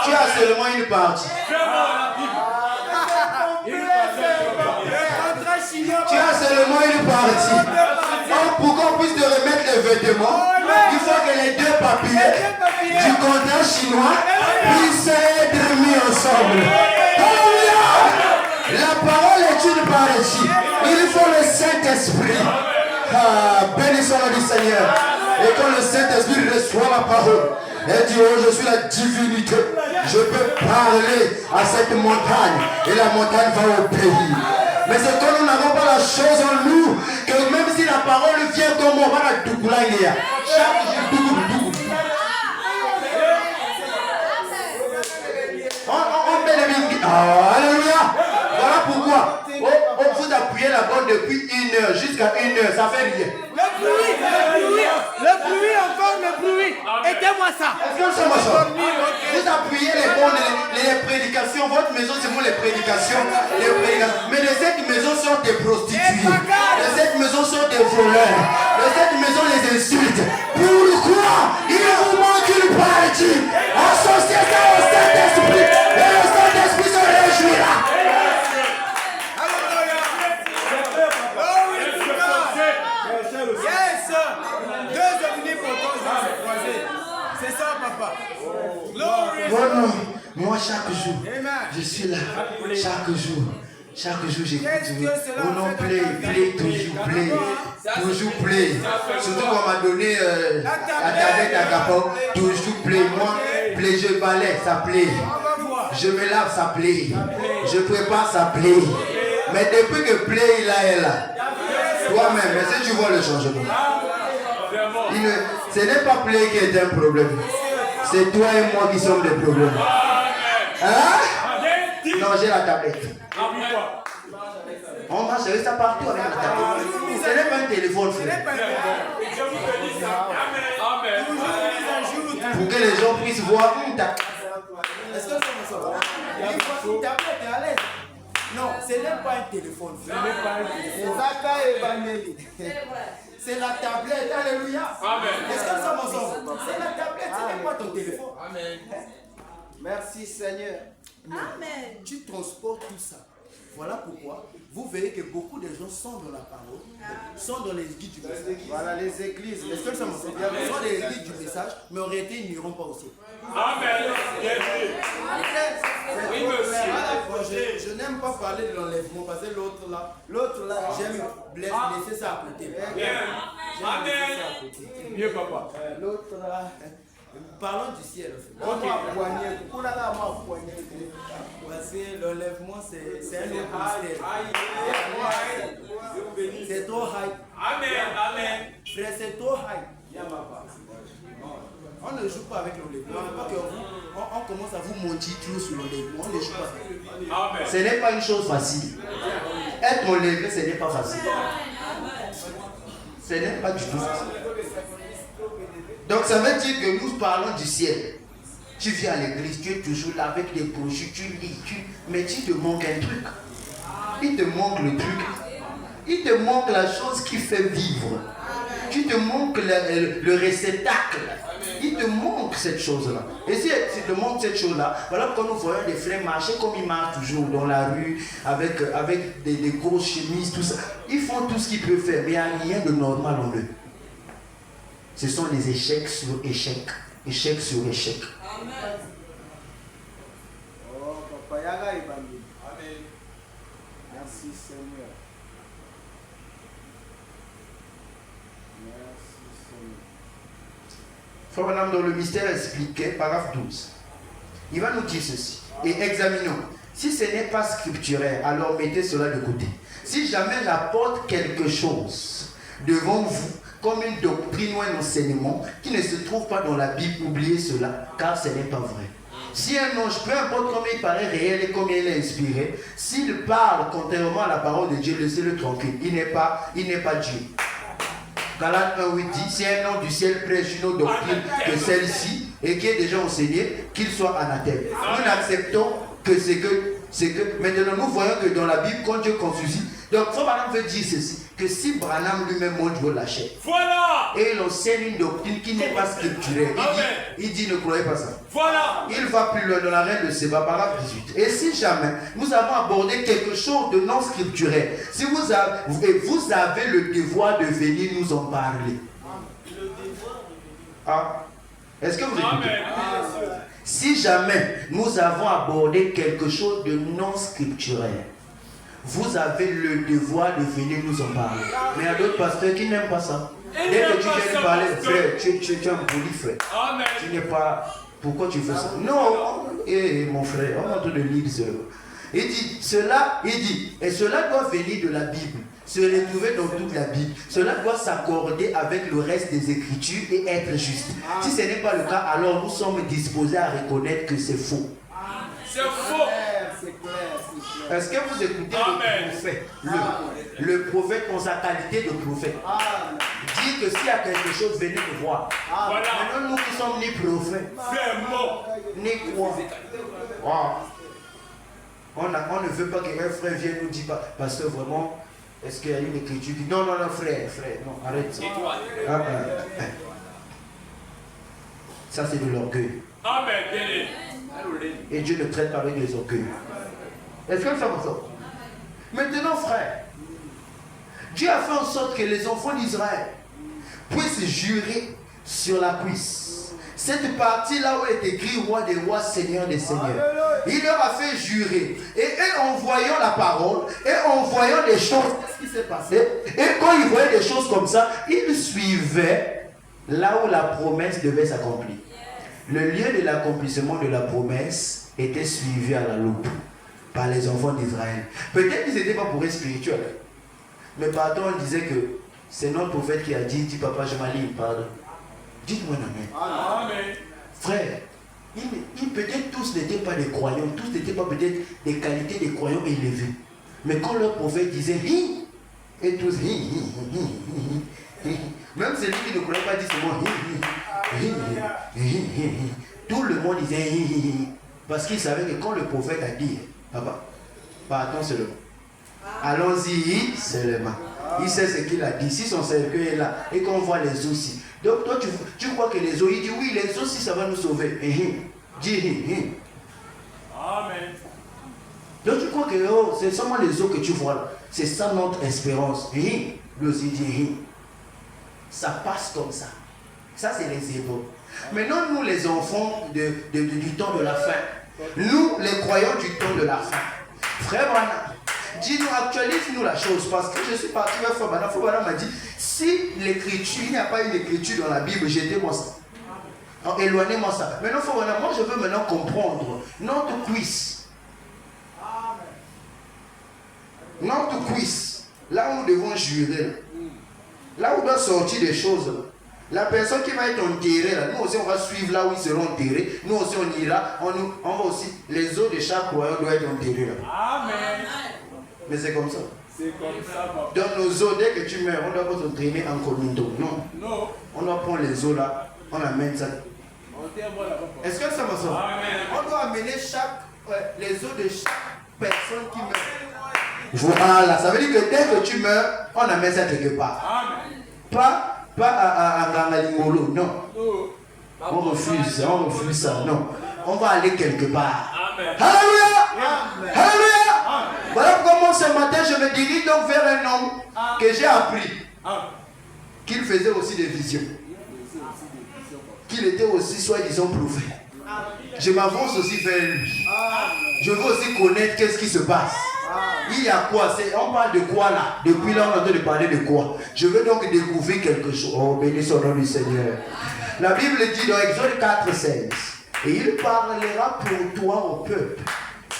Tu as seulement une partie. Tu as seulement une partie. Donc, pour qu'on puisse te remettre les vêtements, il faut que les deux papiers du contrat chinois puissent être mis ensemble. Alléluia! La parole est une partie. Il faut le Saint-Esprit. Bénissons le du Seigneur. Et quand le Saint-Esprit reçoit la parole, elle dit, oh, je suis la divinité. Je peux parler à cette montagne et la montagne va obéir. Mais c'est que nous n'avons pas la chose en nous, que même si la parole vient comme on va la doucoulanguer. Chaque jour, on met les billes. Alléluia. Voilà pourquoi. On vous appuyez la bonne depuis 1 heure jusqu'à 1 heure. Ça fait rien. Le bruit, encore le bruit. Aidez-moi ça. Est-ce que ça va ça? Vous appuyez les bonnes, les prédications. Votre maison, c'est pour les prédications. Mais de cette maison sont des prostituées. De cette maison sont des voleurs. De cette maison, les insultes. Pourquoi il vous manque une partie? Associez ça au Saint-Esprit. Et le Saint-Esprit se réjouira. C'est ça, papa. Oh non, moi chaque jour, je suis là. Chaque jour, j'écoute. Oh non, play, toujours play. Toujours play. Surtout qu'on m'a donné la tablette à Capon. Toujours play. Moi, play, je balaye, ça play. Je me lave, ça play. Je prépare, ça play. Mais depuis que play, il est là. Toi-même, est-ce que tu vois le changement? Ce n'est pas play qui est un problème. C'est toi et moi qui sommes des problèmes. Hein? Non, j'ai la tablette. On marche avec ça partout avec la tablette. Ce n'est pas un téléphone, frère. Pour que les gens puissent voir une tablette. Est-ce que ça me sort? Une tablette est à l'aise. Non, ce n'est pas un téléphone. Ce n'est pas un téléphone. C'est la tablette. Alléluia. Est-ce que ça me sort? C'est la tablette, ce n'est pas ton téléphone. Amen. Merci Seigneur. Amen. Tu transportes tout ça. Voilà pourquoi vous verrez que beaucoup de gens sont dans la parole, sont dans les églises du message. Voilà les églises. Est-ce que ça me sort? Ils sont dans les églises du message, mais en réalité ils n'iront pas au ciel. Amen. Oui, monsieur. Je n'aime pas parler de l'enlèvement parce que l'autre là, j'aime laisser ça à côté. Amen. Mieux, papa. L'autre là, parlons du ciel. Parce que l'enlèvement c'est un autre mystère. C'est trop high. Amen. Amen. Frère, c'est trop high. On ne joue pas avec l'enlèvement. On commence à vous mentir trop sur l'enlèvement. On ne joue pas. Amen. Ce n'est pas une chose facile. Être enlevé, ce n'est pas facile. Ce n'est pas du tout facile. Donc ça veut dire que nous parlons du ciel. Tu viens à l'église, tu es toujours là avec des brochures, tu lis, mais tu te manques un truc. Il te manque le truc. Il te manque la chose qui fait vivre. Tu te manques le réceptacle. Il te manque cette chose-là. Et si il te manque cette chose-là, voilà pourquoi nous voyons des frères marcher comme ils marchent toujours dans la rue, avec des grosses chemises, tout ça. Ils font tout ce qu'ils peuvent faire, mais il n'y a rien de normal en eux. Ce sont des échecs sur échecs. Échec sur échec. Amen. Oh, Papa Yaga et Bambi. Amen. Merci Seigneur. Merci Seigneur. Frère Madame, dans le mystère expliqué, paragraphe 12. Il va nous dire ceci. Et examinons. Si ce n'est pas scripturaire, alors mettez cela de côté. Si jamais j'apporte quelque chose devant vous, comme une doctrine ou un enseignement qui ne se trouve pas dans la Bible, oubliez cela, car ce n'est pas vrai. Si un ange, peu importe combien il paraît réel et combien il est inspiré, s'il parle contrairement à la parole de Dieu, laissez-le tranquille. Il n'est pas Dieu. Galates 1:8 dit, si un ange du ciel prêche une autre doctrine que celle-ci et qui est déjà enseignée, qu'il soit anathème. Nous n'acceptons que ce que c'est que maintenant nous voyons que dans la Bible, quand Dieu construisit, donc Frère Branham veut dire ceci, que si Branham lui-même monte Dieu l'achète. Voilà. Et il enseigne une doctrine qui n'est pas scripturelle. Il dit ne croyez pas ça. Voilà. Il va plus loin dans la reine de Séba, paragraphe 18. Et si jamais nous avons abordé quelque chose de non scripturel, si vous avez le devoir de venir nous en parler. Ah. Est-ce que vous écoutez? Si jamais nous avons abordé quelque chose de non scripturel, vous avez le devoir de venir nous en parler. Mais il y a d'autres pasteurs qui n'aiment pas ça. Dès que tu viens nous parler, frère, tu es un poli frère. Amen. Tu n'es pas... Pourquoi tu fais ça? Non, mon frère, on est en train de lire cela. Il dit, et cela doit venir de la Bible, se retrouver dans toute la Bible. Cela doit s'accorder avec le reste des Écritures et être juste. Si ce n'est pas le cas, alors nous sommes disposés à reconnaître que c'est faux. C'est faux. Est-ce que vous écoutez le prophète? Le prophète en sa qualité de prophète dit que s'il y a quelque chose, venez me voir. Voilà. Maintenant, nous qui sommes ni prophètes, ni quoi. On ne veut pas qu'un frère vienne nous dire, pasteur, vraiment, est-ce qu'il y a une écriture qui dit non, frère, non, arrête ça. Ça, c'est de l'orgueil. Amen. Et Dieu ne traite pas avec les orgueils. Est-ce que ça va ça? Maintenant, frère, Dieu a fait en sorte que les enfants d'Israël puissent jurer sur la cuisse. Cette partie-là où est écrit roi des rois, seigneur des seigneurs. Il leur a fait jurer. Et eux, en voyant la parole, et en voyant des choses, qu'est-ce qui s'est passé? Et quand ils voyaient des choses comme ça, ils suivaient là où la promesse devait s'accomplir. Le lieu de l'accomplissement de la promesse était suivi à la loupe par les enfants d'Israël. Peut-être qu'ils n'étaient pas pour être spirituels. Mais pardon, on disait que c'est notre prophète qui a dit papa, je m'aligne, pardon. Dites-moi un amen. Frère, peut-être tous n'étaient pas des croyants, tous n'étaient pas peut-être des qualités des croyants élevées. Mais quand leur prophète disait hi, et tous hi. Même celui qui ne croyait pas dit seulement hi. Tout le monde disait hi. Parce qu'il savait que quand le prophète a dit, papa, pardon seulement. Allons-y seulement. Il sait ce qu'il a dit. Si son cercueil est là et qu'on voit les os aussi. Donc toi tu crois que les os, il dit oui, les os si ça va nous sauver. Dis Amen. Donc tu crois que c'est seulement les os que tu vois là. C'est ça notre espérance. Lui aussi dit ça passe comme ça. Ça c'est les époques. Maintenant nous les enfants du temps de la fin. Nous les croyants du temps de la fin. Frère Branham, dis-nous, actualise-nous la chose, parce que je suis parti vers Frère Branham. Frère Branham m'a dit, si l'écriture, il n'y a pas une écriture dans la Bible, jetez-moi ça. Éloignez-moi ça. Maintenant, Frère Branham, moi je veux maintenant comprendre notre cuisse. Notre cuisse, là où nous devons jurer, là où doit sortir des choses. La personne qui va être enterrée, là, nous aussi on va suivre là où ils seront enterrés. Nous aussi on ira, on va aussi, les os de chaque croyant doivent être enterrés là. Amen. Mais c'est comme ça. C'est comme ça, papa. Dans nos os, dès que tu meurs, on doit pas t'entraîner en commundo. Non. On doit prendre les os là, on amène ça. Est-ce que ça va ça? Amen. On doit amener les os de chaque personne qui meurt. Voilà, ça veut dire que dès que tu meurs, on amène ça quelque part. Amen. Pas à Gangalimolo, non. On refuse ça, non. On va aller quelque part. Amen. Alléluia! Alléluia! Voilà comment ce matin je me dirige donc vers un homme que j'ai appris qu'il faisait aussi des visions. Qu'il était aussi soi-disant prophète. Je m'avance aussi vers lui. Je veux aussi connaître qu'est-ce qui se passe. Il y a quoi? On parle de quoi là? Depuis là on est en train de parler de quoi? Je veux donc découvrir quelque chose. Oh, béni son nom du Seigneur. La Bible dit dans Exode 4:16, et il parlera pour toi au peuple.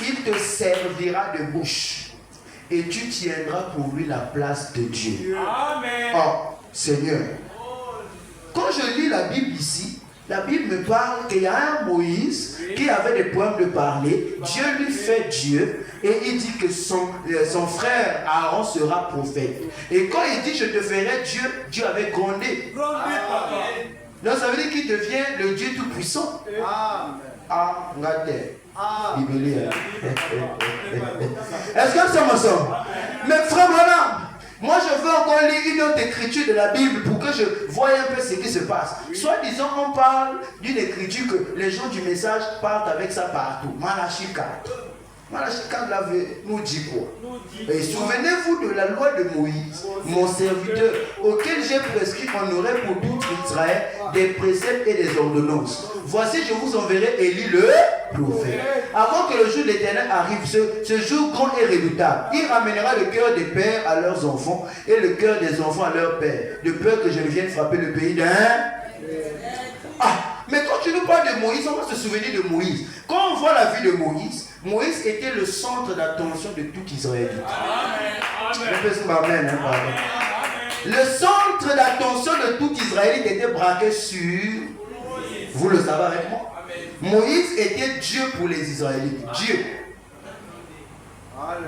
Il te servira de bouche. Et tu tiendras pour lui la place de Dieu. Amen. Oh, Seigneur. Quand je lis la Bible ici, la Bible me parle qu'il y a un Moïse qui avait des problèmes de parler. Dieu lui fait Dieu. Et il dit que son frère Aaron sera prophète. Et quand il dit je te ferai Dieu, Dieu avait grondé. Donc ça veut dire qu'il devient le Dieu tout-puissant. Ah, regardez. Bible. Est-ce que ça me semble? Mais frère, voilà. Moi, je veux encore lire une autre écriture de la Bible pour que je voie un peu ce qui se passe. Soit disons, on parle d'une écriture que les gens du message partent avec ça partout. Malachie 4. Malachie 4 nous dit quoi? Et souvenez-vous de la loi de Moïse, mon serviteur, auquel j'ai prescrit qu'on aurait pour tout Israël des préceptes et des ordonnances. Voici, je vous enverrai Élie le prophète. Avant que le jour de l'Éternel arrive, ce jour grand et redoutable, il ramènera le cœur des pères à leurs enfants et le cœur des enfants à leurs pères, de peur que je ne vienne frapper le pays d'un... Ah, mais quand tu nous parles de Moïse, on va se souvenir de Moïse. Quand on voit la vie de Moïse, Moïse était le centre d'attention de tout Israël. Amen. Le centre d'attention de tout Israël était braqué sur... Vous le savez avec moi? Moïse était Dieu pour les Israélites. Dieu.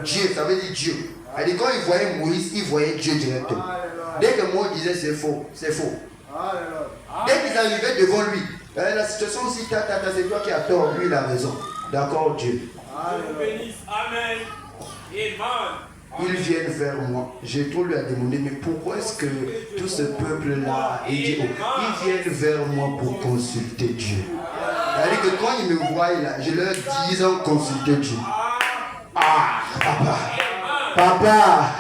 Dieu, ça veut dire Dieu. C'est-à-dire, quand il voyait Moïse, il voyait Dieu directement. Dès que Moïse disait c'est faux, c'est faux. Dès qu'ils arrivaient devant lui, la situation aussi, c'est toi qui as tort, lui il a raison. D'accord, Dieu. Amen. Ils viennent vers moi. J'ai trop lui à demander, mais pourquoi est-ce que tout ce peuple-là, il dit, ils viennent vers moi pour consulter Dieu. C'est-à-dire que quand ils me voient là, je leur dis, ils ont consulté Dieu. Ah, papa,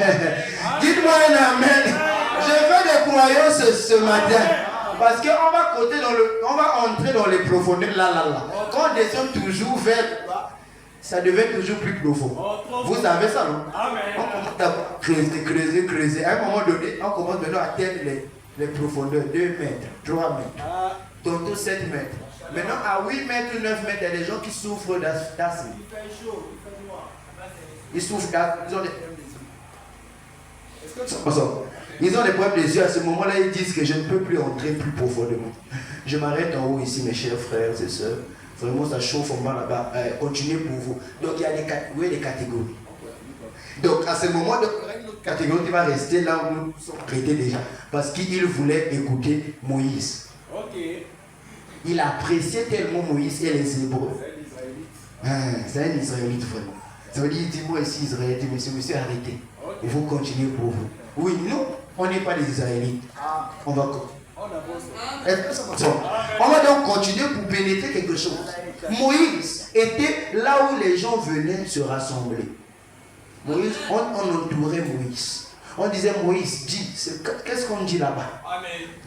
dites-moi un amen. Je veux des croyances ce matin. Parce qu'on va on va entrer dans les profondeurs là. Quand on descend toujours vers, ça devient toujours plus profond. Vous savez ça, non? On commence à creuser. À un moment donné, on commence maintenant à atteindre les profondeurs, 2 mètres, 3 mètres, tantôt 7 mètres. Maintenant, à 8 mètres, 9 mètres, il y a des gens qui souffrent d'asthme. Ils souffrent d'asthme. Ils ont des problèmes des yeux. À ce moment-là, ils disent que je ne peux plus entrer plus profondément. Je m'arrête en haut ici, mes chers frères et sœurs. Vraiment, ça chauffe en bas là-bas. Continuez pour vous. Donc, il y a des catégories. Donc, à ce moment, il y aura une autre catégorie qui va rester là où nous sommes traités déjà. Parce qu'il voulait écouter Moïse. Il appréciait tellement Moïse et les Hébreux. C'est un Israélite vraiment. Ça veut dire, il dit, moi ici, Israélite, monsieur, arrêtez. Vous continuez pour vous. Oui, nous, on n'est pas des Israélites. On va donc continuer pour pénétrer quelque chose. Moïse était là où les gens venaient se rassembler. Moïse, on entourait Moïse. On disait, Moïse, dis, qu'est-ce qu'on dit là-bas?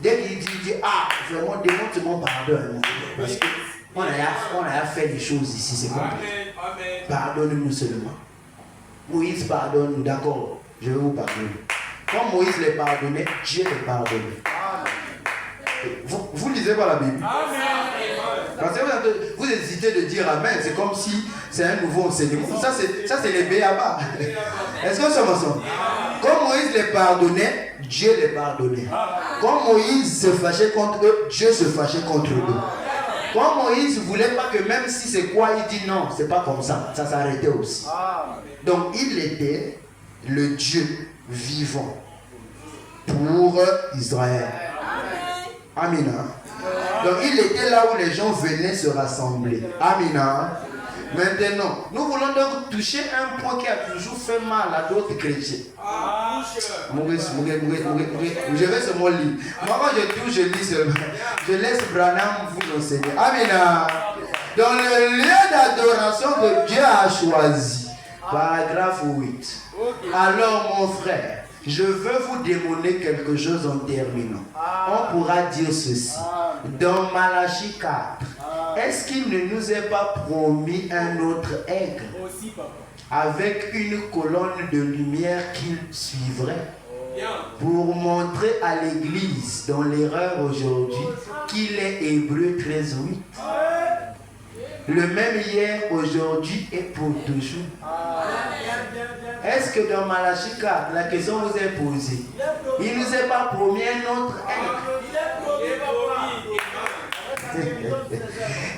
Dès qu'il dit, ah, vraiment, démontre-moi pardon. Parce qu'on a fait des choses ici, c'est compris. Pardonne-nous seulement. Moïse pardonne, d'accord, je vais vous pardonner. Quand Moïse les pardonnait, Dieu les pardonnait. Vous lisez pas la Bible? Parce que vous hésitez de dire Amen, c'est comme si c'est un nouveau enseignement. Ça c'est les béabas. Est-ce que ça m'ensemble? Quand Moïse les pardonnait, Dieu les pardonnait. Quand Moïse se fâchait contre eux, Dieu se fâchait contre eux. Quand Moïse ne voulait pas que même si c'est quoi, il dit non, c'est pas comme ça. Ça s'arrêtait aussi. Donc il était le Dieu vivant pour Israël. Amina. Donc il était là où les gens venaient se rassembler. Amina. Maintenant, nous voulons donc toucher un point qui a toujours fait mal à d'autres chrétiens. Je vais seulement lire. Moi, quand je touche, je lis seulement. Je laisse Branham vous enseigner. Amina. Dans le lieu d'adoration que Dieu a choisi, paragraphe 8. Alors, mon frère, je veux vous démontrer quelque chose en terminant. On pourra dire ceci. Dans Malachie 4, est-ce qu'il ne nous est pas promis un autre aigle avec une colonne de lumière qu'il suivrait pour montrer à l'église dans l'erreur aujourd'hui qu'il est Hébreux 13:8? Le même hier, aujourd'hui et pour toujours. Est-ce que dans Malachie 4, la question vous est posée, il ne nous est pas promis un autre aigle?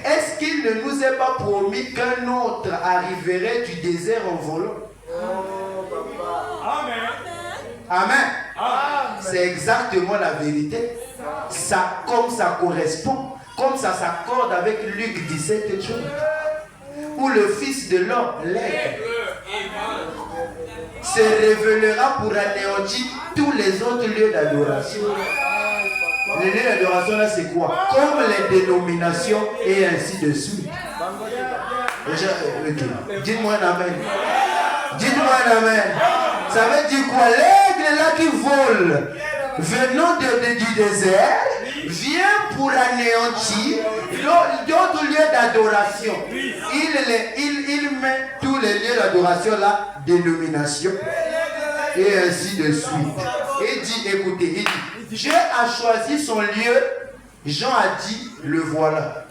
Est-ce qu'il ne nous est pas promis qu'un autre arriverait du désert en volant? Amen. C'est exactement la vérité. Ça, comme ça correspond comme ça s'accorde avec Luc 17, où le Fils de l'homme, l'aigle, se révélera pour anéantir tous les autres lieux d'adoration. Les lieux d'adoration là c'est quoi? Comme les dénominations et ainsi de suite. Okay. Dites-moi un amen. Dites-moi un amen. Ça veut dire quoi? L'aigle là qui vole venant du désert vient pour anéantir d'autres lieux d'adoration. Il met tous les lieux d'adoration là, dénomination et ainsi de suite. Et dit, écoutez, il dit, Dieu a choisi son lieu. Jean a dit, le voilà.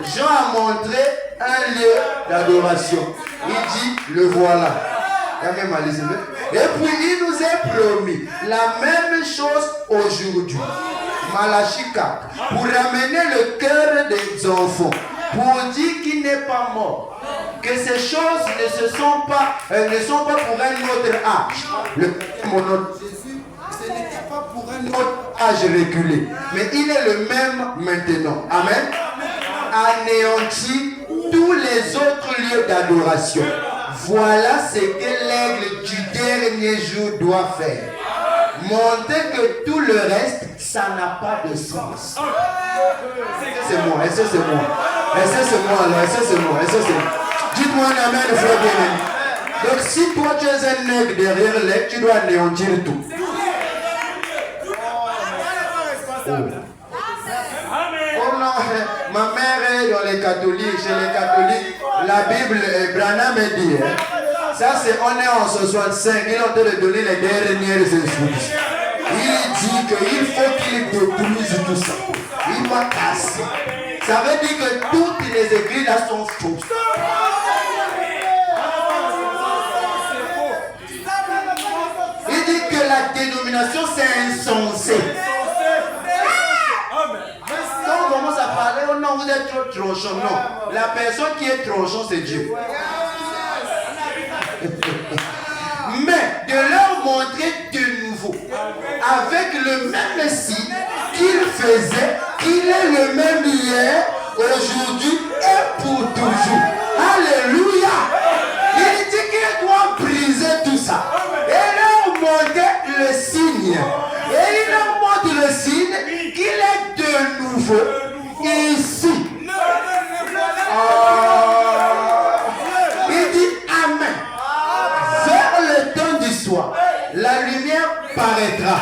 Jean a montré un lieu d'adoration. Il dit, le voilà. Et puis il nous est promis la même chose aujourd'hui. Malachie 4. Pour ramener le cœur des enfants. Pour dire qu'il n'est pas mort. Que ces choses ne sont pas pour un autre âge. Jésus, ce n'était pas pour un autre Autre âge reculé. Mais il est le même maintenant. Amen. Anéanti tous les autres lieux d'adoration. Voilà ce que l'aigle du dernier jour doit faire. Montrer que tout le reste, ça n'a pas de sens. C'est moi, est-ce que c'est moi? Est-ce que c'est moi alors? Est-ce que c'est moi? Est-ce que c'est moi? Dites-moi un amen, frère bien-aimé. Donc si toi tu es un aigle derrière l'aigle, tu dois anéantir tout. Oh non, ma mère est dans les catholiques. Chez les catholiques, la Bible, Branham dit, ça c'est, on est en 65, il est en train de donner les dernières instructions. Il dit qu'il faut qu'il détruise tout ça. Il va casser. Ça veut dire que toutes les églises là sont fausses. Il dit que la dénomination c'est insensé. Quand on commence à parler, oh non, vous êtes trop tronchon. Non, la personne qui est tronchon, c'est Dieu. Mais de leur montrer de nouveau, avec le même signe qu'il faisait, qu'il est le même hier, aujourd'hui et pour toujours. Alléluia. Il dit qu'il doit briser tout ça. Et leur montrer le signe. Et il leur montre le signe qu'il est de nouveau ici. Il dit Amen. Vers le temps du soir, la lumière paraîtra.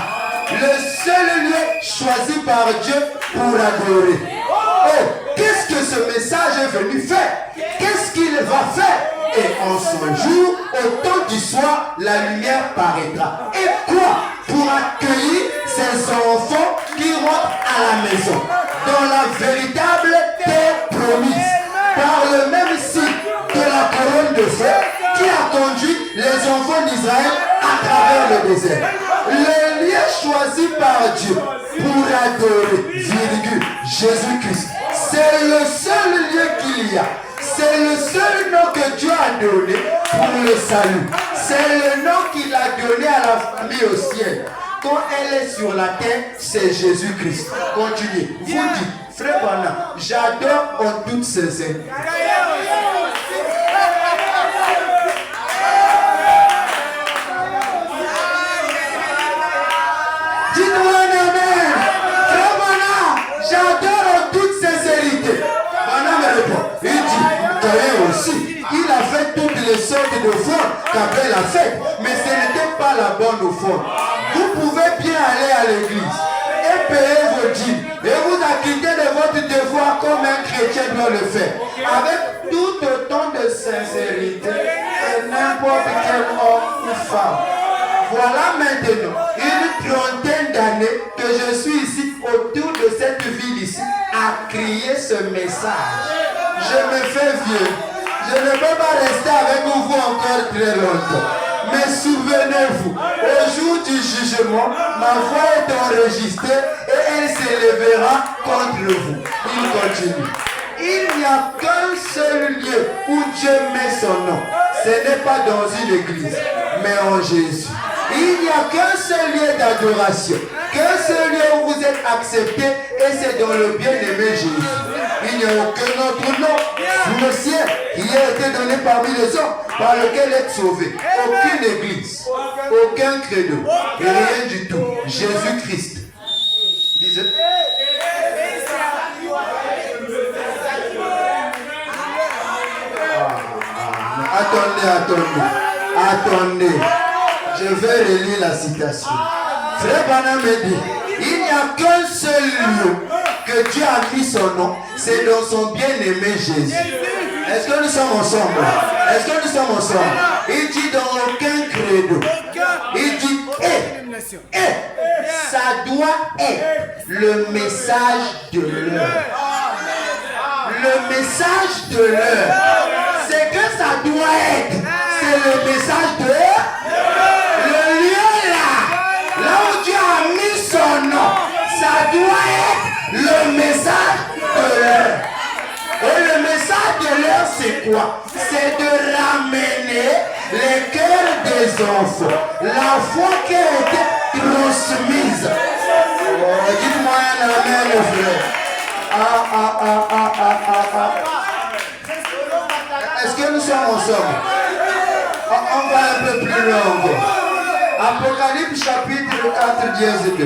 Le seul lieu choisi par Dieu pour adorer. Oh, qu'est-ce que ce message est venu faire? Qu'est-ce qu'il va faire? Et en ce jour, au temps du soir, la lumière paraîtra. Et quoi? Pour accueillir ces enfants qui rentrent à la maison. Dans la véritable terre promise. Par le même signe que la couronne de feu qui a conduit les enfants d'Israël à travers le désert. Le lieu choisi par Dieu pour adorer, Jésus-Christ. C'est le seul lieu qu'il y a. C'est le seul nom que Dieu a donné pour le salut. C'est le nom qu'il a donné à la famille au ciel. Quand elle est sur la terre, c'est Jésus-Christ. Continuez. Vous dites, frère Bana, j'adore en toute sincérité. Dites-moi un amen. Frère Bana, j'adore en toute sincérité. Bana me répond. Il dit, toi aussi. Il a fait toutes les sortes de offrandes qu'Abel a faites, mais ce n'était pas la bonne offrande. Vous pouvez bien aller à l'église et payer vos dîmes et vous acquitter de votre devoir comme un chrétien doit le faire, avec tout autant de sincérité que n'importe quel homme ou femme. Voilà maintenant une trentaine d'années que je suis ici autour de cette ville ici à crier ce message. Je me fais vieux. Je ne peux pas rester avec vous encore très longtemps. Mais souvenez-vous, au jour du jugement, ma voix est enregistrée et elle s'élèvera contre vous. Il continue. Il n'y a qu'un seul lieu où Dieu met son nom. Ce n'est pas dans une église, mais en Jésus. Il n'y a qu'un seul lieu d'adoration, qu'un seul lieu où vous êtes acceptés et c'est dans le bien-aimé Jésus. Il n'y a aucun autre nom sous le ciel qui a été donné parmi les hommes par lequel être sauvé. Aucune église, aucun credo, et rien du tout. Jésus-Christ. Lisez. Attendez. Je vais relire la citation. Frère Branham me dit, il n'y a qu'un seul lieu que Dieu a mis son nom, c'est dans son bien-aimé Jésus. Est-ce que nous sommes ensemble? Est-ce que nous sommes ensemble? Il dit dans aucun credo. Il dit, ça doit être le message de l'heure. Le message de l'heure. C'est que ça doit être. C'est le message de l'heure. Le lieu là où Dieu a mis son nom, ça doit être le message de l'heure. Et le message de l'heure, c'est quoi? C'est de ramener les cœurs des enfants. La foi qui a été transmise. Dites-moi un amen, le frère. Est-ce que nous sommes ensemble? On va un peu plus loin. Apocalypse chapitre 4, 2.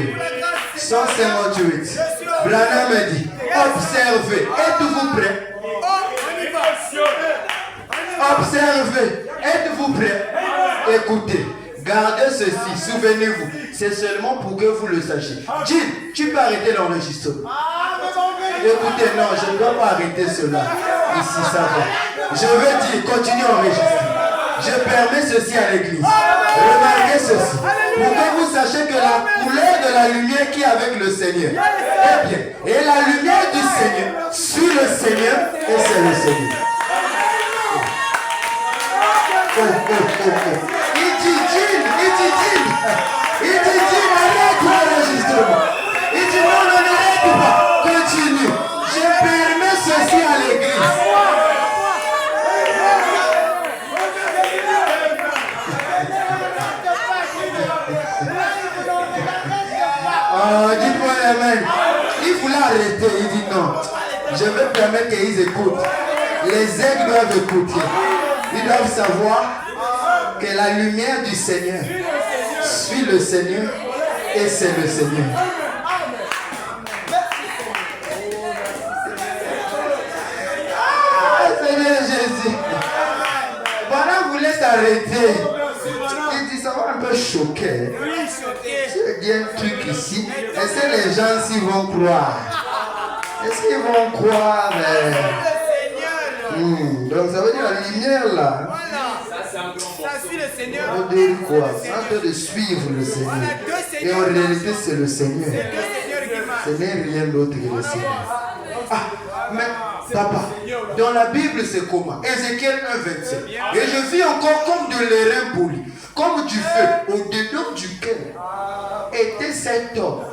158. Branham me dit, observez. Êtes-vous prêts? Observez. Êtes-vous prêts? Écoutez. Gardez ceci. Souvenez-vous. C'est seulement pour que vous le sachiez. Jim, tu peux arrêter l'enregistrement. Écoutez, non, je ne dois pas arrêter cela. Ici, ça va. Je veux dire, continuez à enregistrer. Je permets ceci à l'église. Remarquez ceci. Pour que vous sachiez que la couleur de la lumière qui est avec le Seigneur est bien. Et la lumière du Seigneur suit le Seigneur et c'est le Seigneur. Il dit, arrête l'enregistrement. Il dit, non, n'arrête pas. Continue. Je permets ceci à l'église. Dites-moi amen. Il voulait arrêter, il dit non. Je vais permettre qu'ils écoutent. Les aigles doivent écouter. Ils doivent savoir que la lumière du Seigneur suit le Seigneur et c'est le Seigneur. Seigneur Jésus. Voilà, vous laisse arrêter. Il dit ça va un peu choquer. J'ai dit un truc ici. Est-ce que les gens s'y vont croire? Est-ce qu'ils vont croire? Donc ça veut dire la lumière là. Ça suit le Seigneur. On dit quoi? C'est en train de suivre le Seigneur. Et en réalité c'est le Seigneur. Ce n'est rien d'autre que le Seigneur. Ah, mais papa, dans la Bible c'est comment? Ézéchiel 1:27. Et je vis encore comme de l'airain poli, comme du feu, au-dedans duquel était cet homme,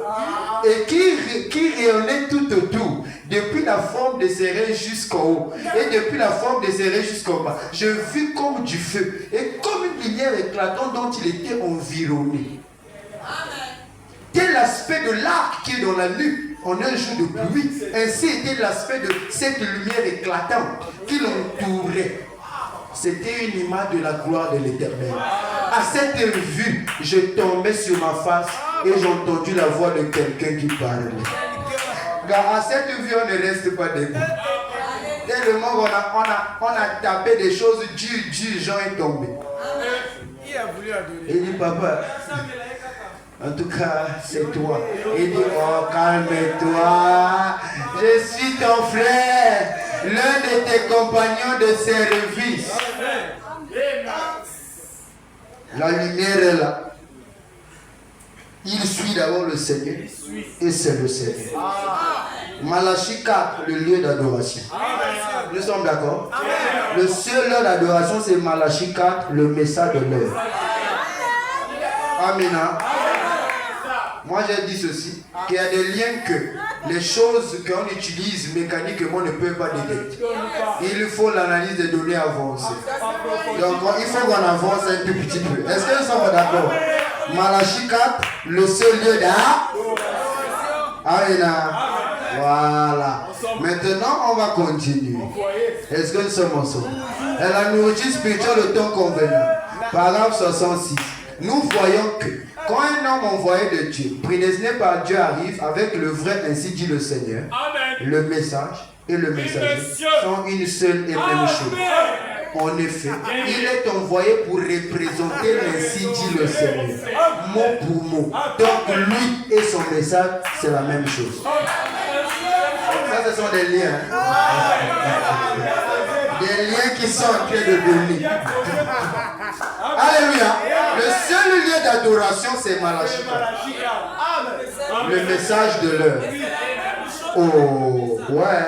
et qui rayonnait tout autour, depuis la forme de ses reins jusqu'en haut, et depuis la forme de ses reins jusqu'en bas. Je vis comme du feu, et comme une lumière éclatante dont il était environné. Tel l'aspect de l'arc qui est dans la nuque en un jour de pluie, ainsi était l'aspect de cette lumière éclatante qui l'entourait. C'était une image de la gloire de l'Éternel. À cette vue, je tombais sur ma face et j'ai entendu la voix de quelqu'un qui parlait. À cette vue, on ne reste pas debout. Tellement on a tapé des choses dures, Jean est tombé. Il dit, papa, en tout cas, c'est toi. Il dit, oh, calme-toi. Je suis ton frère, l'un de tes compagnons de service. La lumière est là. Il suit d'abord le Seigneur et c'est le Seigneur. Malachie 4, le lieu d'adoration. Nous sommes d'accord? Le seul lieu d'adoration, c'est Malachie 4, le message de l'heure. Amen. Moi j'ai dit ceci, qu'il y a des liens que les choses qu'on utilise mécaniquement ne peuvent pas détecter. Il faut l'analyse des données avancées. Donc il faut qu'on avance un tout petit peu. Est-ce que nous sommes d'accord? Malachie 4, le seul lieu d'adoration. Amen. Voilà. Maintenant, on va continuer. Est-ce que nous sommes ensemble? Et la nourriture spirituelle au temps convenant. Paragraphe 66. Nous voyons que quand un homme envoyé de Dieu, prédestiné par Dieu, arrive avec le vrai, ainsi dit le Seigneur, le message et le messager sont une seule et même chose. En effet, il est envoyé pour représenter l'ainsi dit le Seigneur, mot pour mot. Donc lui et son message, c'est la même chose. Ça, ce sont des liens. Des liens qui sont en train de donner. Alléluia. Le seul lieu d'adoration, c'est Malachie. Le message de l'heure. Oh, ouais.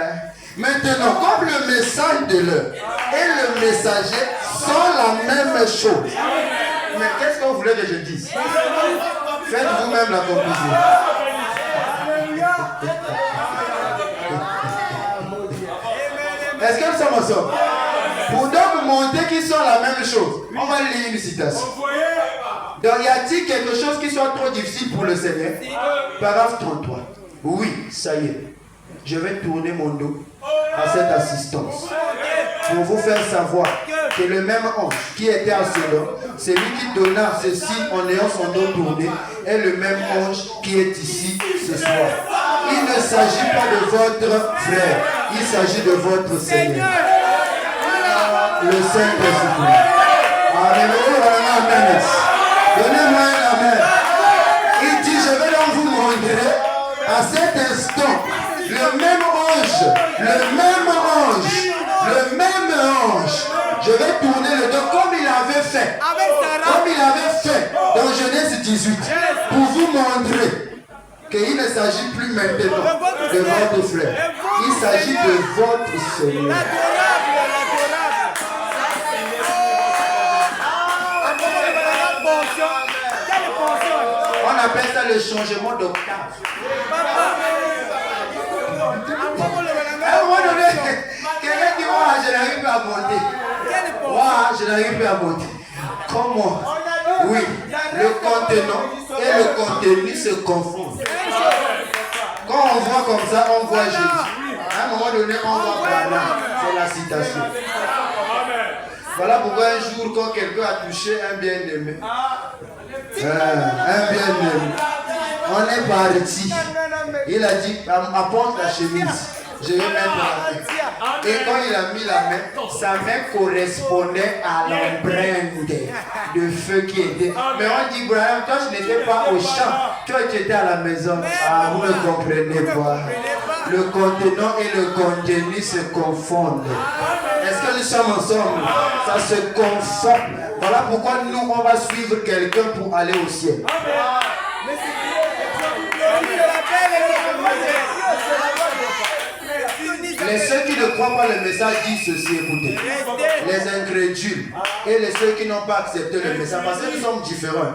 Maintenant, comme le message de l'heure et le messager sont la même chose. Mais qu'est-ce que vous voulez que je dise? Faites vous-même la conclusion. Est-ce que nous sommes ensemble? Pour donc montrer qu'ils sont la même chose, on va lire une citation. Donc, y a-t-il quelque chose qui soit trop difficile pour le Seigneur? Paragraphe 33. Oui, ça y est. Je vais tourner mon dos à cette assistance pour vous faire savoir que le même ange qui était à Sodome, c'est lui qui donna ce signe en ayant son dos tourné, est le même ange qui est ici ce soir. Il ne s'agit pas de votre frère, il s'agit de votre Seigneur. Le Saint-Esprit. Amen. Amen. Donnez-moi un amen. Il dit, je vais donc vous montrer à cet instant le même ange, je vais tourner le dos comme il avait fait. Comme il avait fait dans Genèse 18. Pour vous montrer qu'il ne s'agit plus maintenant de votre frère. Il s'agit de votre Seigneur. On appelle ça le changement d'octave. À un moment donné, quelqu'un dit, je n'arrive pas à monter. Je n'arrive pas à monter. Comment? Oui, le contenant et le contenu se confondent. Quand on voit comme ça, on voit Jésus. À un moment donné, on voit Branham. C'est la citation. Voilà pourquoi un jour, quand quelqu'un a touché un bien-aimé, on est parti. Il a dit, apporte la chemise. Je vais mettre la main. Et quand il a mis la main, sa main correspondait à l'empreinte de feu qui était. Mais on dit, Brian, toi tu n'étais pas au champ, toi tu étais à la maison. Ah, vous ne comprenez pas. Le contenant et le contenu se confondent. Est-ce que nous sommes ensemble? Ça se confond. Voilà pourquoi nous, on va suivre quelqu'un pour aller au ciel. Ceux qui ne croient pas le message disent ceci, écoutez. Les incrédules et ceux qui n'ont pas accepté le message, parce que nous sommes différents.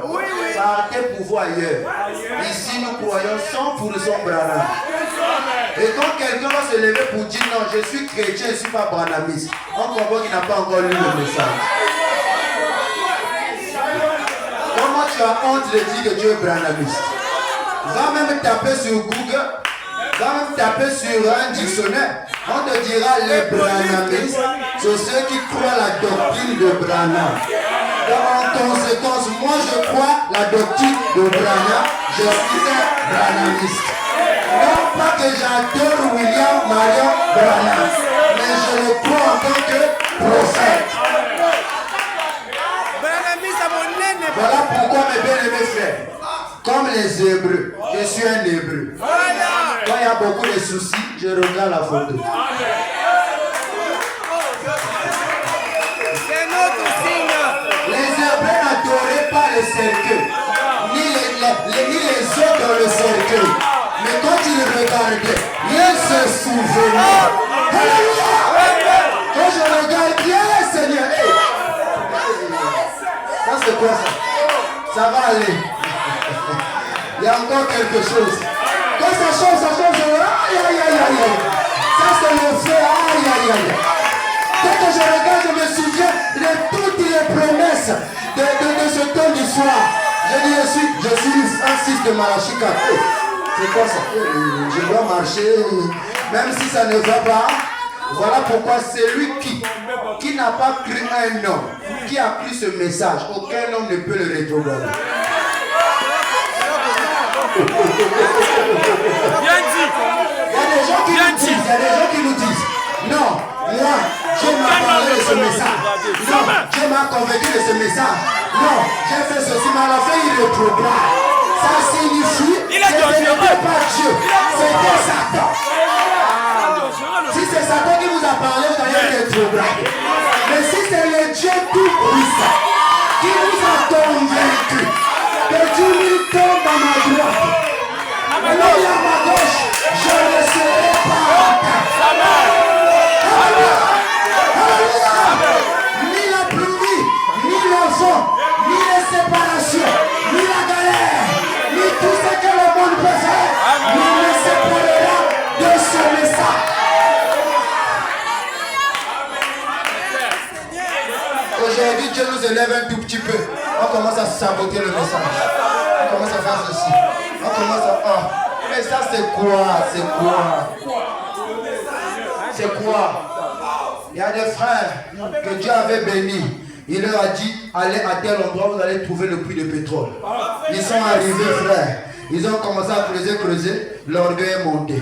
Partez pour vous ailleurs. Ici, nous croyons 100% Branham. Et quand quelqu'un va se lever pour dire non, je suis chrétien, je ne suis pas branhamiste, on comprend qu'il n'a pas encore lu le message. Comment tu as honte de dire que tu es branhamiste? Va même taper sur Google. Va même taper sur un dictionnaire. On te dira les branhamistes, c'est ceux qui croient la doctrine de Branham. Donc en conséquence, moi je crois la doctrine de Branham, je suis un branhamiste. Non pas que j'adore William Marion Branham, mais je le crois en tant que prophète. Voilà pourquoi mes bien-aimés frères, comme les Hébreux, je suis un Hébreu. Quand il y a beaucoup de soucis, je regarde la photo. Les Hébreux n'adoraient pas le cercueil, ni les os dans le cercueil. Mais quand ils regardaient, ils se souvenaient. Alléluia! Quand je regarde bien, Seigneur, ça c'est quoi ça? Ça va aller. Il y a encore quelque chose. Quand ça change, aïe, aïe, aïe, aïe. Ça c'est le feu, aïe, aïe, aïe. Quand je regarde, je me souviens de toutes les promesses de ce temps du soir. Je dis, je suis un fils de Malachie 4. C'est quoi ça? Je dois marcher, même si ça ne va pas. Voilà pourquoi celui qui n'a pas cru un homme, qui a cru ce message, aucun homme ne peut le rétrograder. Bien dit. Il y a des gens qui nous disent, non, moi, Dieu m'a parlé de ce message. Non, Dieu m'a convaincu de ce message. Non, j'ai fait ceci, mais à la fin, il rétrograde. Ça signifie que ce n'était pas Dieu, c'était Satan. Si c'est Satan qui vous a parlé, vous allez rétrograder. Mais si c'est le Dieu tout-puissant qui vous a convaincu que Dieu lui tombe à ma droite, et lui à ma gauche, je ne serai pas en terre. Ni la pluie, ni le vent, ni les séparations, ni la galère, ni tout ce que le monde peut faire, ne me séparera de ce message. Aujourd'hui, Dieu nous élève un tout petit peu. On commence à saboter le message. On commence à faire ceci. On commence à... Oh. Mais ça, c'est quoi? C'est quoi? C'est quoi? Il y a des frères que Dieu avait bénis. Il leur a dit, allez à tel endroit, vous allez trouver le puits de pétrole. Ils sont arrivés, frères. Ils ont commencé à creuser. L'orgueil est monté.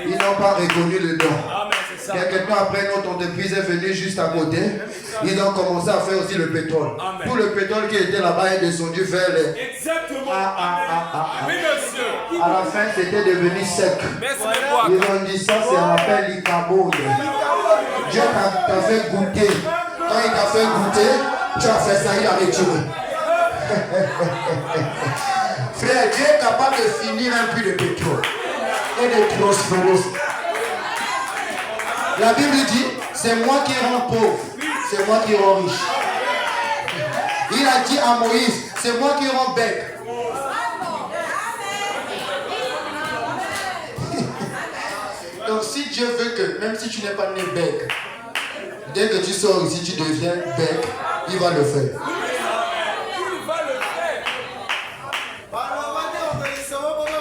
Ils n'ont pas reconnu le don. Quelque temps après, notre entreprise est venue juste à côté. Ils ont commencé à faire aussi le pétrole. Tout le pétrole qui était là-bas est descendu vers les... Exactement. Oui, monsieur. À la fin, c'était devenu sec. Ils ont dit ça, c'est rappel l'Icabode. Dieu t'a fait goûter. Quand il t'a fait goûter, tu as fait ça, il a retiré. Frère, Dieu est capable de finir un puits de pétrole et de transformer. La Bible dit, c'est moi qui rends pauvre, c'est moi qui rends riche. Il a dit à Moïse, c'est moi qui rends bête. Donc si Dieu veut que, même si tu n'es pas né bec, dès que tu sors ici, tu deviens bec, il va le faire.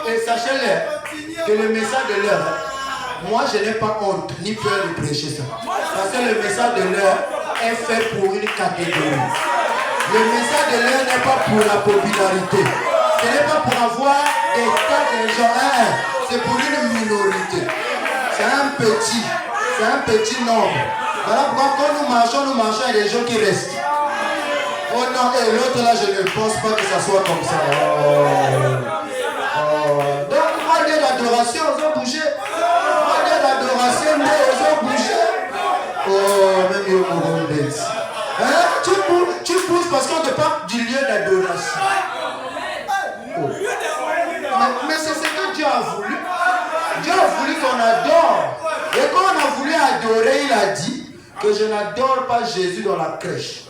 Et sachez-le, que le message de l'heure, moi je n'ai pas honte ni peur de prêcher ça. Parce que le message de l'heure est fait pour une catégorie. Le message de l'heure n'est pas pour la popularité. Ce n'est pas pour avoir des tas de gens. C'est pour une minorité. C'est un petit nombre. Voilà pourquoi quand nous marchons, il y a des gens qui restent. Oh non, et l'autre là, je ne pense pas que ça soit comme ça. Donc, on est d'adoration, on a bougé. On est d'adoration, mais on a bougé. Oh, même au Burundi. Tu pousses parce qu'on te parle du lieu d'adoration. Oh. Mais c'est ce que Dieu a voulu. Dieu a voulu qu'on adore. Et quand on a voulu adorer, il a dit que je n'adore pas Jésus dans la crèche.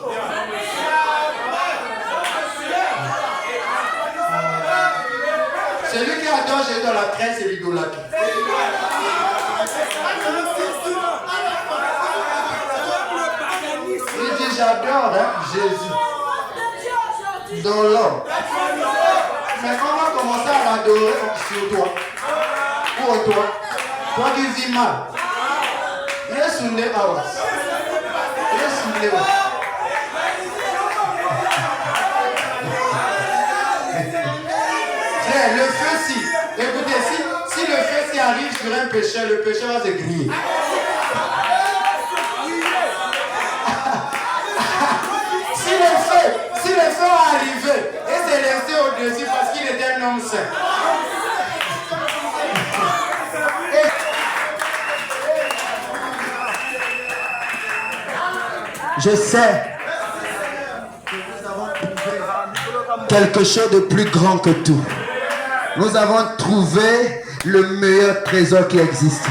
Celui qui adore Jésus dans la crèche, c'est l'idolâtre. Il dit j'adore Jésus dans l'homme. Mais on va commencer à l'adorer sur toi. Ou en toi. Toi qui vis mal. Yesu ne awas. Yesu ne awas. Frère, le feu si. Écoutez, si le feu si arrive sur un pécheur, le pécheur va se griller. Si le feu est arrivé et s'est resté au-dessus parce qu'il était un homme saint. Je sais que nous avons trouvé quelque chose de plus grand que tout. Nous avons trouvé le meilleur trésor qui existe.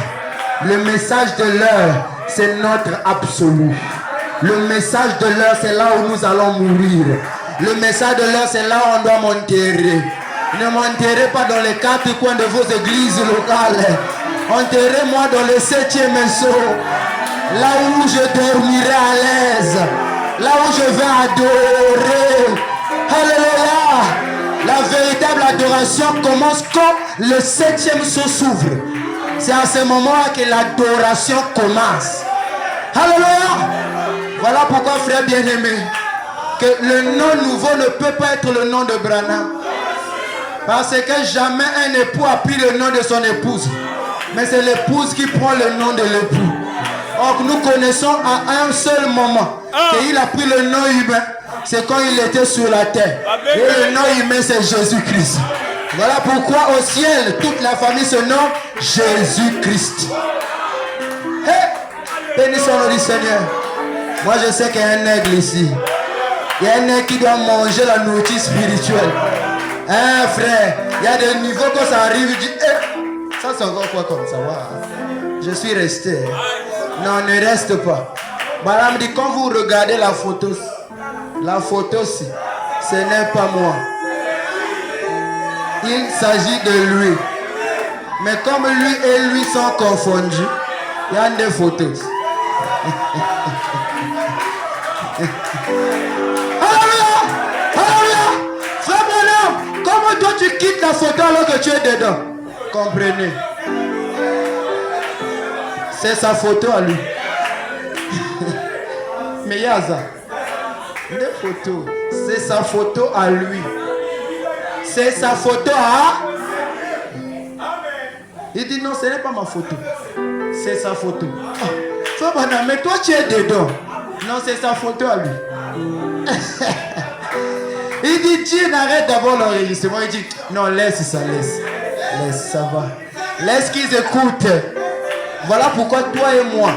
Le message de l'heure, c'est notre absolu. Le message de l'heure, c'est là où nous allons mourir. Le message de l'heure, c'est là où on doit m'enterrer. Ne m'enterrez pas dans les quatre coins de vos églises locales. Enterrez-moi dans le 7e saut. Là où je dormirai à l'aise. Là où je vais adorer. Alléluia. La véritable l'adoration commence quand le 7e sceau s'ouvre. C'est à ce moment-là que l'adoration commence. Alléluia. Voilà pourquoi, frère bien-aimé, que le nom nouveau ne peut pas être le nom de Branham. Parce que jamais un époux a pris le nom de son épouse. Mais c'est l'épouse qui prend le nom de l'époux. Or, nous connaissons à un seul moment qu'il a pris le nom humain. C'est quand il était sur la terre. Et le nom humain, c'est Jésus-Christ. Voilà pourquoi au ciel, toute la famille se nomme Jésus-Christ. Hey, bénissons le nom du Seigneur. Moi, je sais qu'il y a un aigle ici. Il y a un aigle qui doit manger la nourriture spirituelle. Hein, frère, il y a des niveaux quand ça arrive, il dit, ça c'est encore quoi comme ça, wow. Je suis resté. Non, ne reste pas. Madame dit, quand vous regardez la photo, ce n'est pas moi. Il s'agit de lui. Mais comme lui et lui sont confondus, il y a des photos. Alléluia! Alléluia! Frère Branham, comment toi tu quittes la photo alors que tu es dedans? Comprenez. C'est sa photo à lui. Mais il y a ça. Des photos. C'est sa photo à lui. C'est sa photo à... Il dit non, ce n'est pas ma photo. C'est sa photo. Oh, Frère Branham, mais toi tu es dedans. Non, c'est sa photo à lui. Il dit, Dieu n'arrête d'abord l'enregistrement. Il dit, non, laisse ça, laisse. Laisse, ça va. Laisse qu'ils écoutent. Voilà pourquoi toi et moi,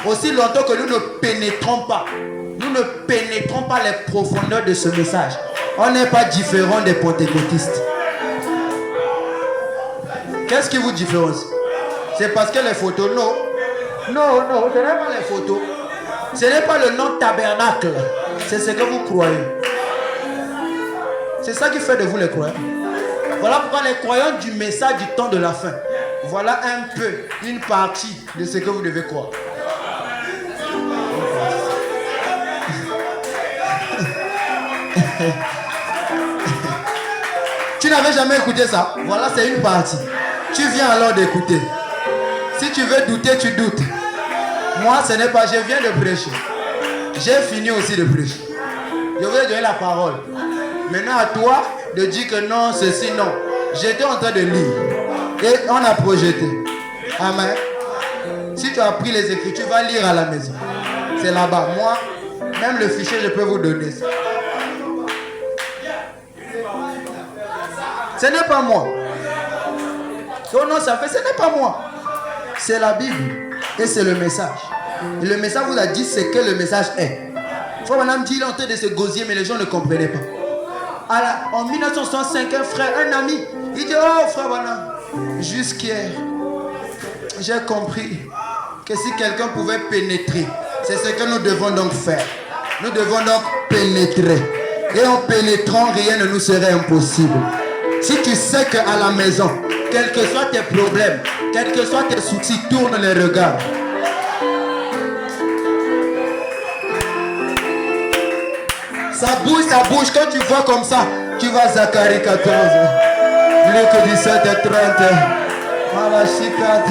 aussi longtemps que nous ne pénétrons pas les profondeurs de ce message, on n'est pas différent des pentecôtistes. Qu'est-ce qui vous différencie? C'est parce que les photos, non, ce n'est pas les photos. Ce n'est pas le nom tabernacle. C'est ce que vous croyez. C'est ça qui fait de vous les croyants. Voilà pourquoi les croyants du message du temps de la fin. Voilà un peu, une partie de ce que vous devez croire. Tu n'avais jamais écouté ça? Voilà, c'est une partie. Tu viens alors d'écouter. Si tu veux douter, tu doutes. Moi, ce n'est pas, je viens de prêcher. J'ai fini aussi de prêcher. Je voulais donner la parole. Maintenant, à toi de dire que non, ceci, non. J'étais en train de lire. Et on a projeté. Amen. Si tu as pris les Écritures, tu vas lire à la maison. C'est là-bas. Moi, même le fichier, je peux vous donner ça. Ce n'est pas moi. Oh non, ça fait, ce n'est pas moi. C'est la Bible. Et c'est le message. Et le message vous a dit ce que le message est. Frère Branham dit, il est en train de se gosier, mais les gens ne comprenaient pas. En 1965, un frère, un ami, il dit, oh frère Branham, jusqu'hier, j'ai compris que si quelqu'un pouvait pénétrer, c'est ce que nous devons donc faire. Nous devons donc pénétrer. Et en pénétrant, rien ne nous serait impossible. Si tu sais qu'à la maison, quels que soient tes problèmes, quels que soient tes soucis, tourne les regards. Ça bouge. Quand tu vois comme ça, tu vas Zacharie 14, Luc 17 et 30, Malachie 4,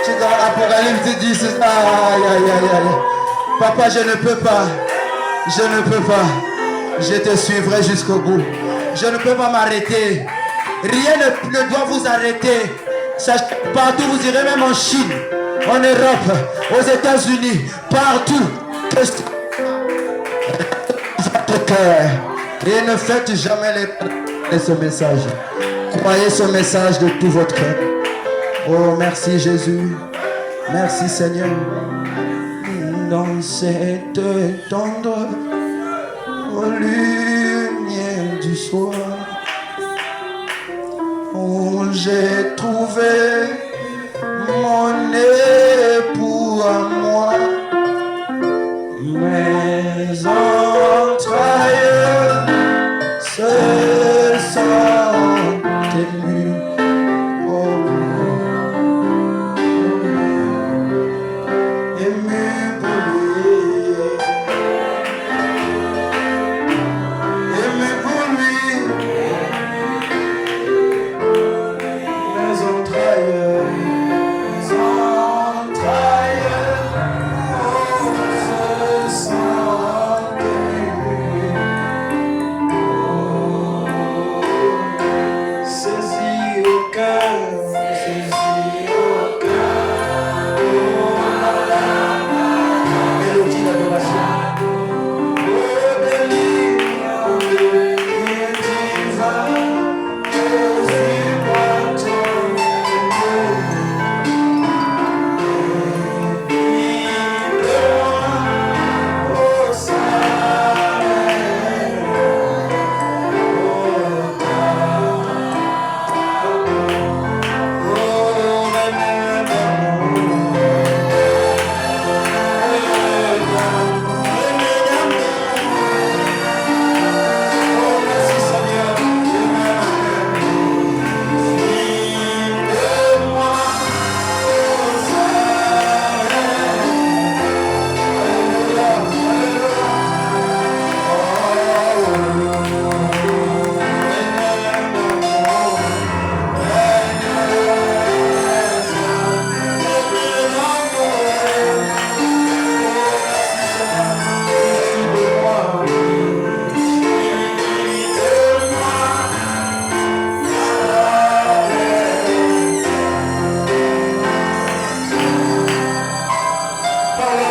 tu vas Apocalypse 10. Aïe. Papa, je ne peux pas. Je te suivrai jusqu'au bout. Je ne peux pas m'arrêter. Rien ne doit vous arrêter. Partout, vous irez même en Chine, en Europe, aux États-Unis, partout. Votre cœur. Et ne faites jamais ce message. Croyez ce message de tout votre cœur. Oh, merci Jésus. Merci Seigneur. Dans cette tendre lumière du soir, où j'ai trouvé mon époux à moi, mes entrailles se sont émues.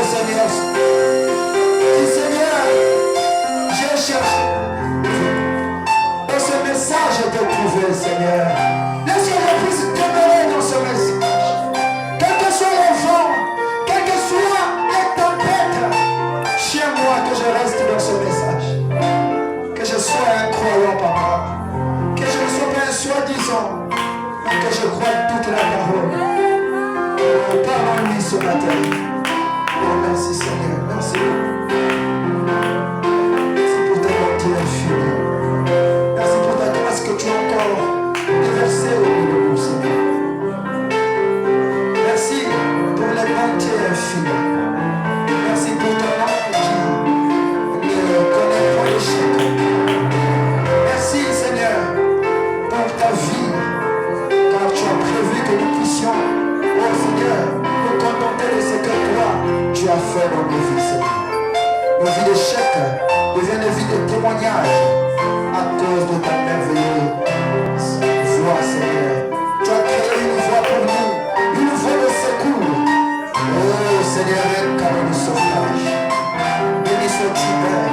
Seigneur. Dis Seigneur, j'ai cherché. Dans ce message, je t'ai trouvé, Seigneur. Laisse que je puisse demeurer dans ce message. Quel que soit le vent, quel que soit les tempêtes, tiens-moi que je reste dans ce message. Que je sois un croyant, papa. Que je ne sois pas un soi-disant, mais que je croie toute la parole. Oh, parle en lui ce matin. Oh, merci Seigneur, merci. Merci pour ta bonté infinie. Merci pour ta grâce que tu as encore déversée au milieu de nous, Seigneur. Merci pour les bontés infinies. Merci pour ton nom qui ne connaît pas l'échec. Merci Seigneur pour ta vie, car tu as prévu que nous puissions, oh Seigneur, nous contenter de ce que toi tu as fait dans nos vies, Seigneur. Nos vies d'échec deviennent des vies de témoignage à cause de ta merveilleuse voix, Seigneur. Tu as créé une voie pour nous, une voie de secours. Oh Seigneur, un cadeau de sauvetage. Béni sois-tu, Père,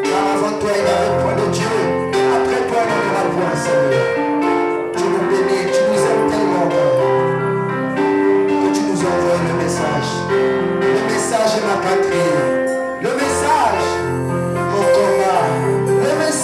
car avant toi il n'y avait point de Dieu, après toi il n'y en aura point, Seigneur. Tu nous bénis, tu nous aimes tellement, Père, que tu nous envoies le message. Le message est ma patrie. Le message, mon combat. Le message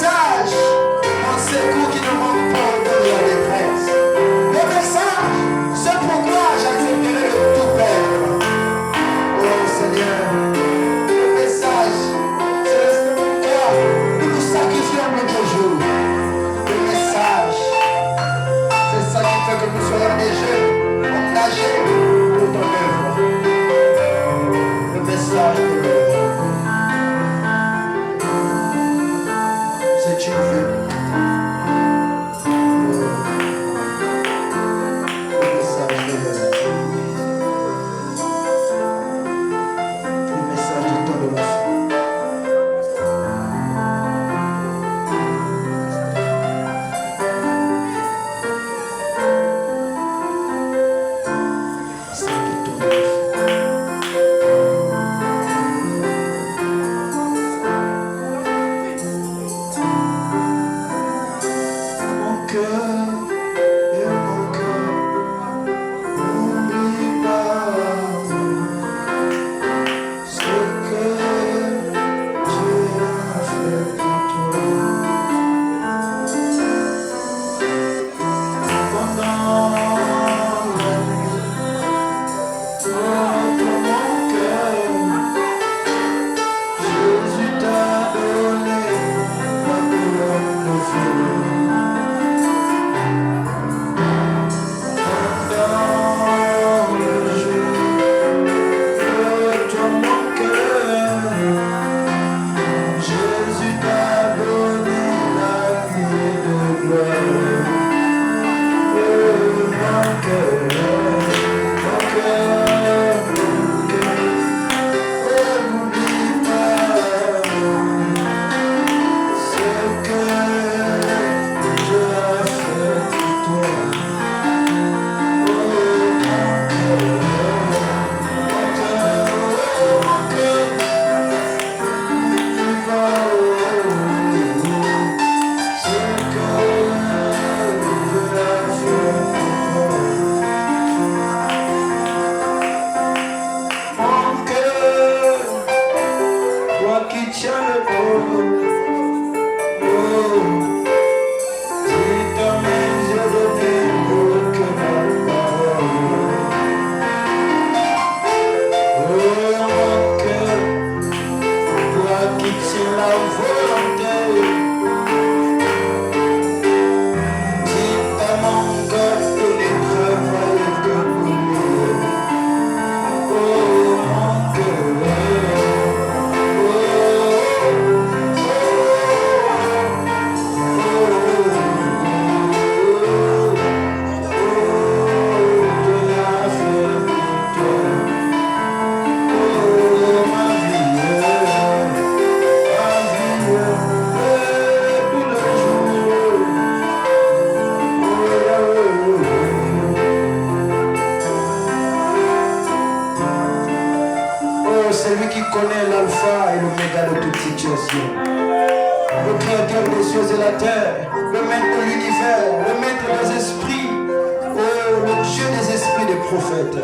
celui qui connaît l'alpha et l'oméga de toute situation. Le créateur des cieux et la terre, le maître de l'univers, le maître des esprits, oh, le Dieu des esprits des prophètes.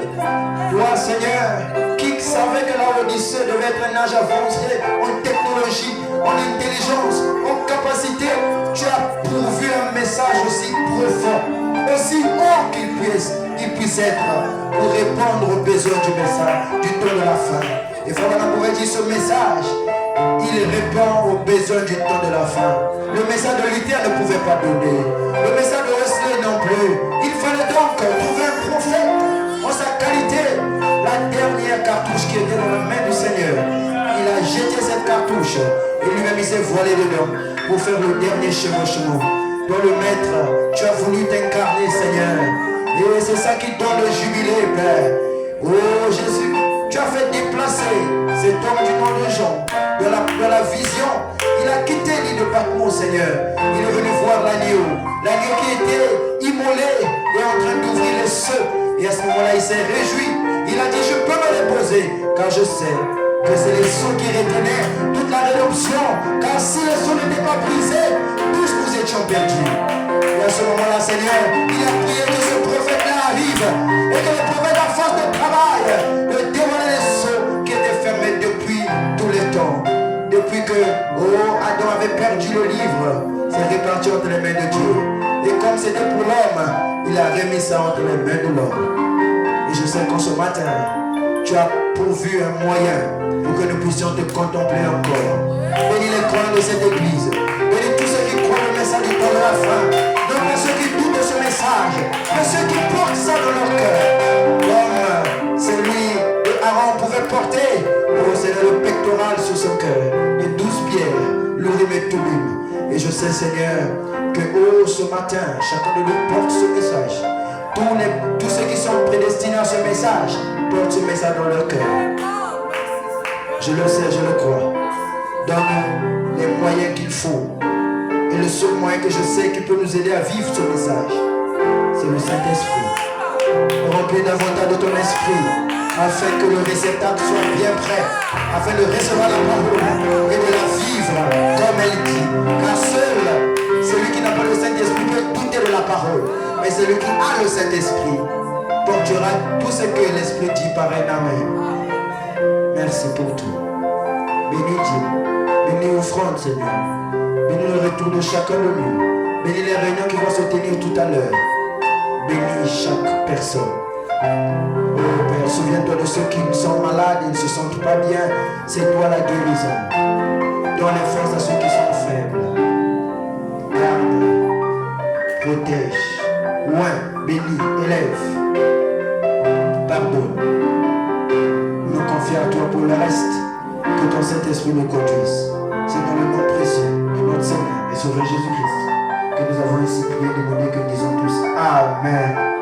Toi, Seigneur, qui savait que la Odyssée devait être un âge avancé en technologie, en intelligence, en capacité, tu as pourvu un message aussi profond, aussi haut qu'il puisse être, pour répondre aux besoins du message, du temps de la fin. Et Frère Branham pourrait dire ce message, il répond aux besoins du temps de la fin. Le message de Luther ne pouvait pas donner. Le message de Wesley non plus. Il fallait donc trouver un prophète en sa qualité. La dernière cartouche qui était dans la main du Seigneur. Il a jeté cette cartouche et lui-même il s'est voilé dedans pour faire le dernier chevauchement. Dans le maître, tu as voulu t'incarner, Seigneur. Et c'est ça qui donne le jubilé, Père. Oh Jésus, tu as fait déplacer cet homme du nom de Jean de la vision. Il a quitté l'île de Patmos, Seigneur. Il est venu voir l'agneau qui était immolé et en train d'ouvrir les cieux. Et à ce moment-là, il s'est réjoui. Il a dit, je peux me reposer, car je sais que c'est les sceaux qui retenaient toute la rédemption. Car si les sceaux n'étaient pas brisés, tous nous étions perdus. Et à ce moment-là, Seigneur, il a prié que ce prophète-là arrive et que le prophète en force de travail de dévoiler les sceaux qui étaient fermés depuis tous les temps. Depuis que Adam avait perdu le livre, c'est réparti entre les mains de Dieu. Et comme c'était pour l'homme, il a remis ça entre les mains de l'homme. Et je sais qu'en ce matin, tu as pourvu un moyen pour que nous puissions te contempler encore. Bénis les croyants de cette église. Bénis tous ceux qui croient le message du temps de la fin. Donc à ceux qui doutent de ce message, à ceux qui portent ça dans leur cœur. Comme celui que Aaron pouvait porter, c'est le pectoral sur son cœur. Les 12 pierres, l'Urim et Thummim. Et je sais, Seigneur, que ce matin, chacun de nous porte ce message. Tous ceux qui sont prédestinés à ce message portent ce message dans leur cœur. Je le sais, je le crois. Donne-nous les moyens qu'il faut. Et le seul moyen que je sais qui peut nous aider à vivre ce message, c'est le Saint-Esprit. Remplis davantage de ton esprit, afin que le réceptacle soit bien prêt, afin de recevoir la parole et de la vivre comme elle dit. Car seul, celui qui n'a pas le Saint-Esprit peut douter de la parole. Mais celui qui a le Saint-Esprit portera tout ce que l'Esprit dit par un amen. Merci pour tout. Bénis Dieu. Bénis l'offrande, Seigneur. Bénis le retour de chacun de nous. Bénis les réunions qui vont se tenir tout à l'heure. Bénis chaque personne. Oh Père, souviens-toi de ceux qui sont malades, ils ne se sentent pas bien. C'est toi la guérison. Donne les forces à ceux qui sont faibles. Garde, protège, oint, bénis, élève. Pardonne. Nous confions à toi pour le reste. Que ton Saint-Esprit nous conduise. C'est dans le nom précieux de notre Seigneur et Sauveur Jésus-Christ que nous avons ainsi prié, demandé que nous disons tous Amen.